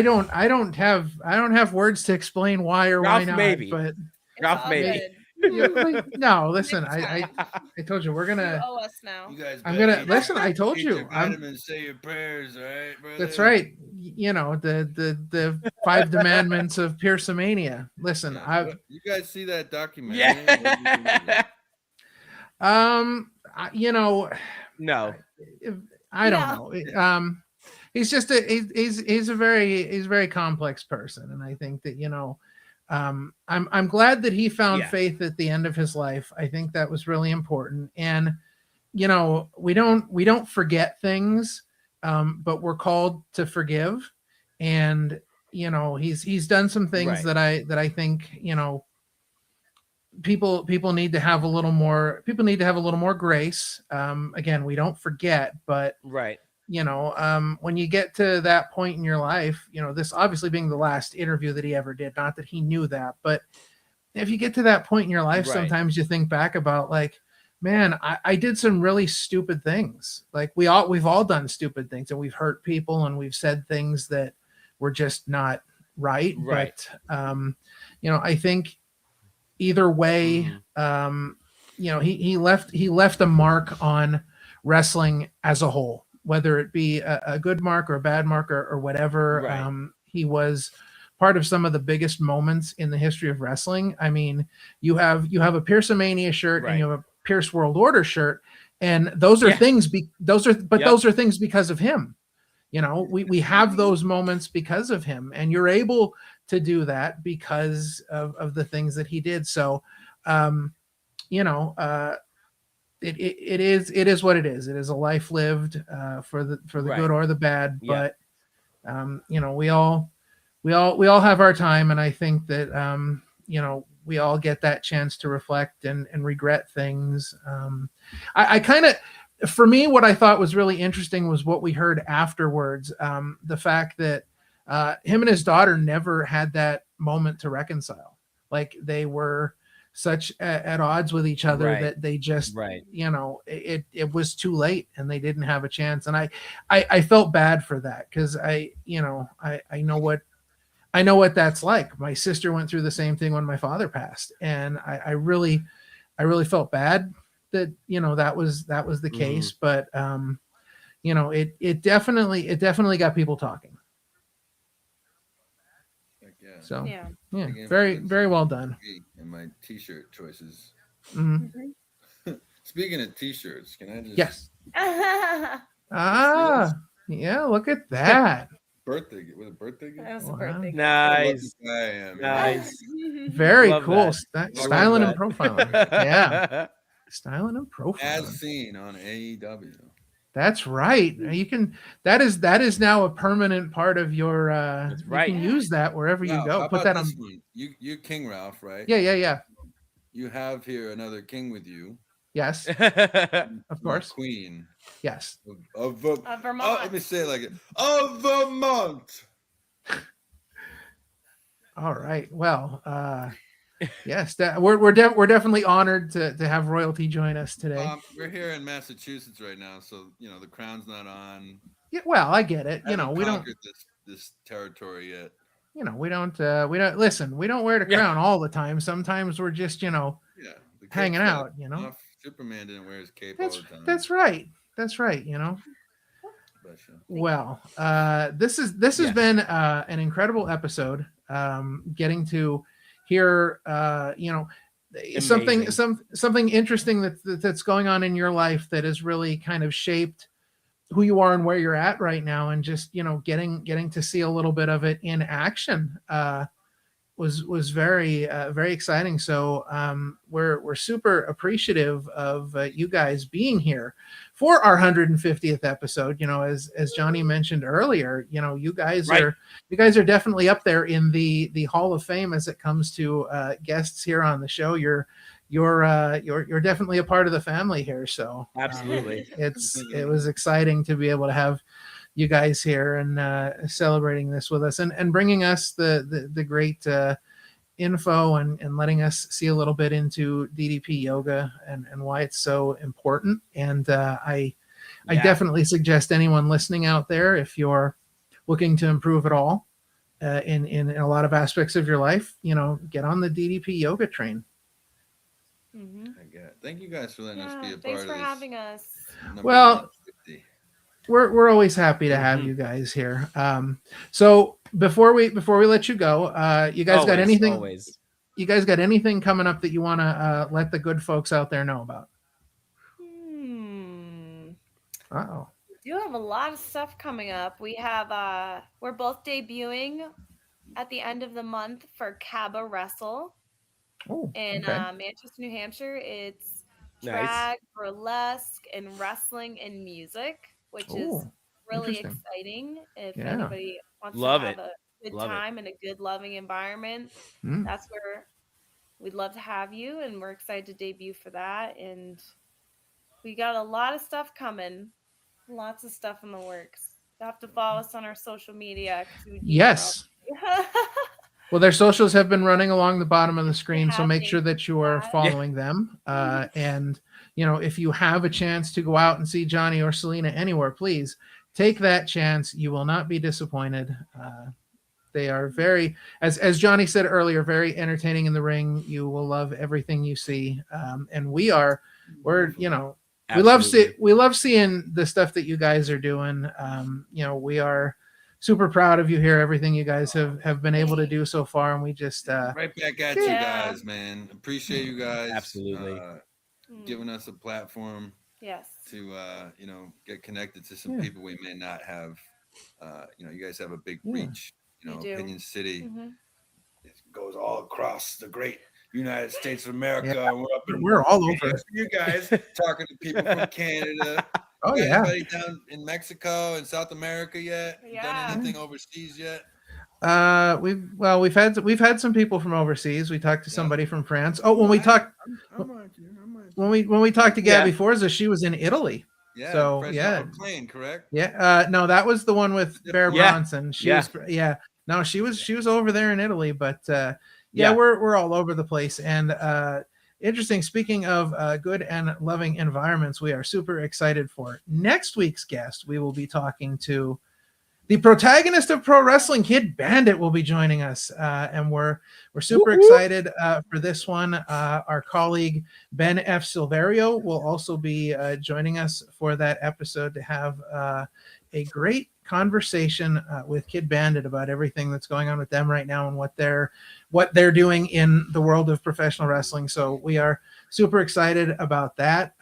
B: don't have words to explain why or
C: Ralph
B: why not.
C: Maybe.
B: But
C: Ralph maybe.
B: No, listen, I told you we're gonna.
G: You owe us now.
E: You guys
B: I'm gonna listen. I told you.
E: Say your prayers, all right, brother?
B: That's right. The 5 commandments of Pierce-a-mania. Listen,
E: you guys see that documentary?
C: Yeah.
B: No. I don't know. He's just he's a very complex person, and I think that I'm glad that he found faith at the end of his life. I think that was really important, and we don't forget things, but we're called to forgive, and he's done some things that I think people need to have a little more grace. Again, we don't forget, but when you get to that point in your life, this obviously being the last interview that he ever did, not that he knew that, but if you get to that point in your life, sometimes you think back about like, man, I did some really stupid things. Like we've all done stupid things, and we've hurt people, and we've said things that were just not right. But I think either way, he left a mark on wrestling as a whole, whether it be a good mark or a bad mark or whatever. He was part of some of the biggest moments in the history of wrestling. I mean, you have a Pierce-a-mania shirt and you have a Pierce World Order shirt, and those are things. Those are things because of him. We have those moments because of him, and you're able to do that because of the things that he did. So, it is what it is. It is a life lived for the good or the bad. But we all have our time, and I think that we all get that chance to reflect and regret things. I kind of, for me, what I thought was really interesting was what we heard afterwards. The fact that him and his daughter never had that moment to reconcile. Like they were such at odds with each other that they just, it was too late and they didn't have a chance. And I felt bad for that, because I know what that's like. My sister went through the same thing when my father passed, and I really felt bad that that was the case. But it definitely got people talking. So very, very well done.
E: And my t-shirt choices.
B: Mm-hmm.
E: Speaking of t-shirts, can I just?
B: Yes. Yeah. Look at that.
E: Birthday with a birthday gift.
G: That was a birthday.
C: Nice.
E: I am.
C: Nice.
B: Very
C: Love
B: cool.
C: that.
B: Styling and profiling. Yeah. Styling and profiling.
E: As seen on AEW.
B: That's right. You can. That is now a permanent part of your.
C: That's right.
B: You can use that wherever you go. Put that on.
E: You King Ralph, right?
B: Yeah.
E: You have here another king with you.
B: Yes. Of course.
E: Queen.
B: Yes.
G: Of Vermont.
E: Oh, let me say it like it. Of Vermont.
B: All right. Well, yes, we're definitely honored to have royalty join us today.
E: We're here in Massachusetts right now, so the crown's not on.
B: Yeah, well, I get it. We don't
E: conquered this territory yet.
B: We don't listen. We don't wear the crown all the time. Sometimes we're just hanging out.
E: Superman didn't wear his cape all the time.
B: That's right. Well, this has been an incredible episode. Getting to hear something interesting that's going on in your life that has really kind of shaped who you are and where you're at right now, and just getting to see a little bit of it in action was very very exciting. So we're super appreciative of you guys being here for our 150th episode. As Johnny mentioned earlier, you guys are definitely up there in the Hall of Fame as it comes to guests here on the show. You're definitely a part of the family here. So
C: absolutely,
B: it was exciting to be able to have you guys here and celebrating this with us and bringing us the great info and letting us see a little bit into DDP yoga and why it's so important. And I definitely suggest anyone listening out there, if you're looking to improve at all in a lot of aspects of your life, get on the DDP yoga train.
E: Mm-hmm. Thank you guys for letting us be a part of this.
G: Thanks for having us.
B: Well, we're always happy to have you guys here. So before we let you go, you guys got anything? You guys got anything coming up that you want to let the good folks out there know about? Uh-oh.
G: We do have a lot of stuff coming up. We have we're both debuting at the end of the month for Caba Wrestle in Manchester, New Hampshire. It's drag, burlesque, and wrestling and music, which is really exciting. If anybody wants to have a good time and a good, loving environment, that's where we'd love to have you. And we're excited to debut for that. And we got a lot of stuff coming. Lots of stuff in the works. You have to follow us on our social media.
B: Yes. Well, their socials have been running along the bottom of the screen, so make sure that you are following them. And, if you have a chance to go out and see Johnny or Selena anywhere, please take that chance. You will not be disappointed. They are very, as Johnny said earlier, very entertaining in the ring. You will love everything you see. And we love seeing the stuff that you guys are doing. We are super proud of you here. Everything you guys have been able to do so far, and we just
E: right back at you guys, man. Appreciate you guys.
C: Absolutely.
E: Giving us a platform.
G: Yes.
E: To get connected to some people we may not have. You guys have a big reach. Opinion City. It goes all across the great United States of America.
B: Yeah. We're all over.
E: You guys talking to people from Canada.
B: Oh,
E: anybody down in Mexico and South America yet? Done anything overseas yet?
B: We've had some people from overseas. We talked to somebody from France. Oh, when we talked to Gabby Forza, she was in Italy.
E: Yeah.
B: So
E: plane, correct?
B: Yeah. No, that was the one with Bear Bronson. She was over there in Italy, but we're all over the place. And interesting. Speaking of good and loving environments, we are super excited for next week's guest. We will be talking to the protagonist of pro wrestling, Kid Bandit, will be joining us, and we're super excited for this one. Our colleague Ben F. Silverio will also be joining us for that episode to have a great conversation with Kid Bandit about everything that's going on with them right now and what they're doing in the world of professional wrestling. So we are super excited about that.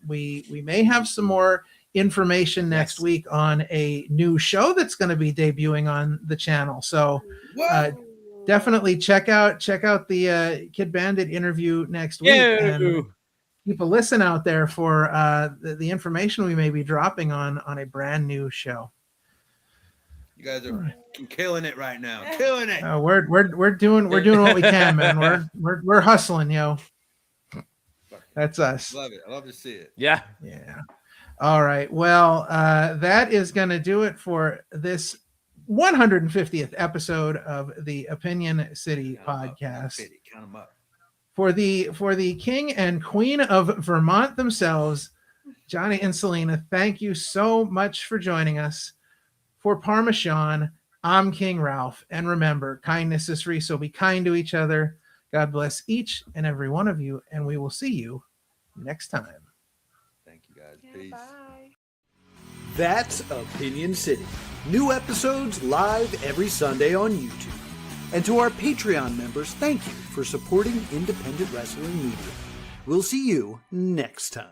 B: We may have some more information next week on a new show that's going to be debuting on the channel. So definitely check out the Kid Bandit interview next week. And keep a listen out there for the information we may be dropping on a brand new show.
E: You guys are killing it right now. Killing it.
B: We're doing what we can, man. We're hustling, yo. That's us.
E: Love it. I love to see it.
C: Yeah.
B: All right. Well, that is going to do it for this 150th episode of the Opinion City podcast.
E: Count them up.
B: For the king and queen of Vermont themselves, Johnny and Selena, thank you so much for joining us. For Parmesan, I'm King Ralph. And remember, kindness is free, so be kind to each other. God bless each and every one of you, and we will see you next time.
E: Thank you, guys. Peace.
G: Bye.
A: That's Opinion City. New episodes live every Sunday on YouTube. And to our Patreon members, thank you for supporting independent wrestling media. We'll see you next time.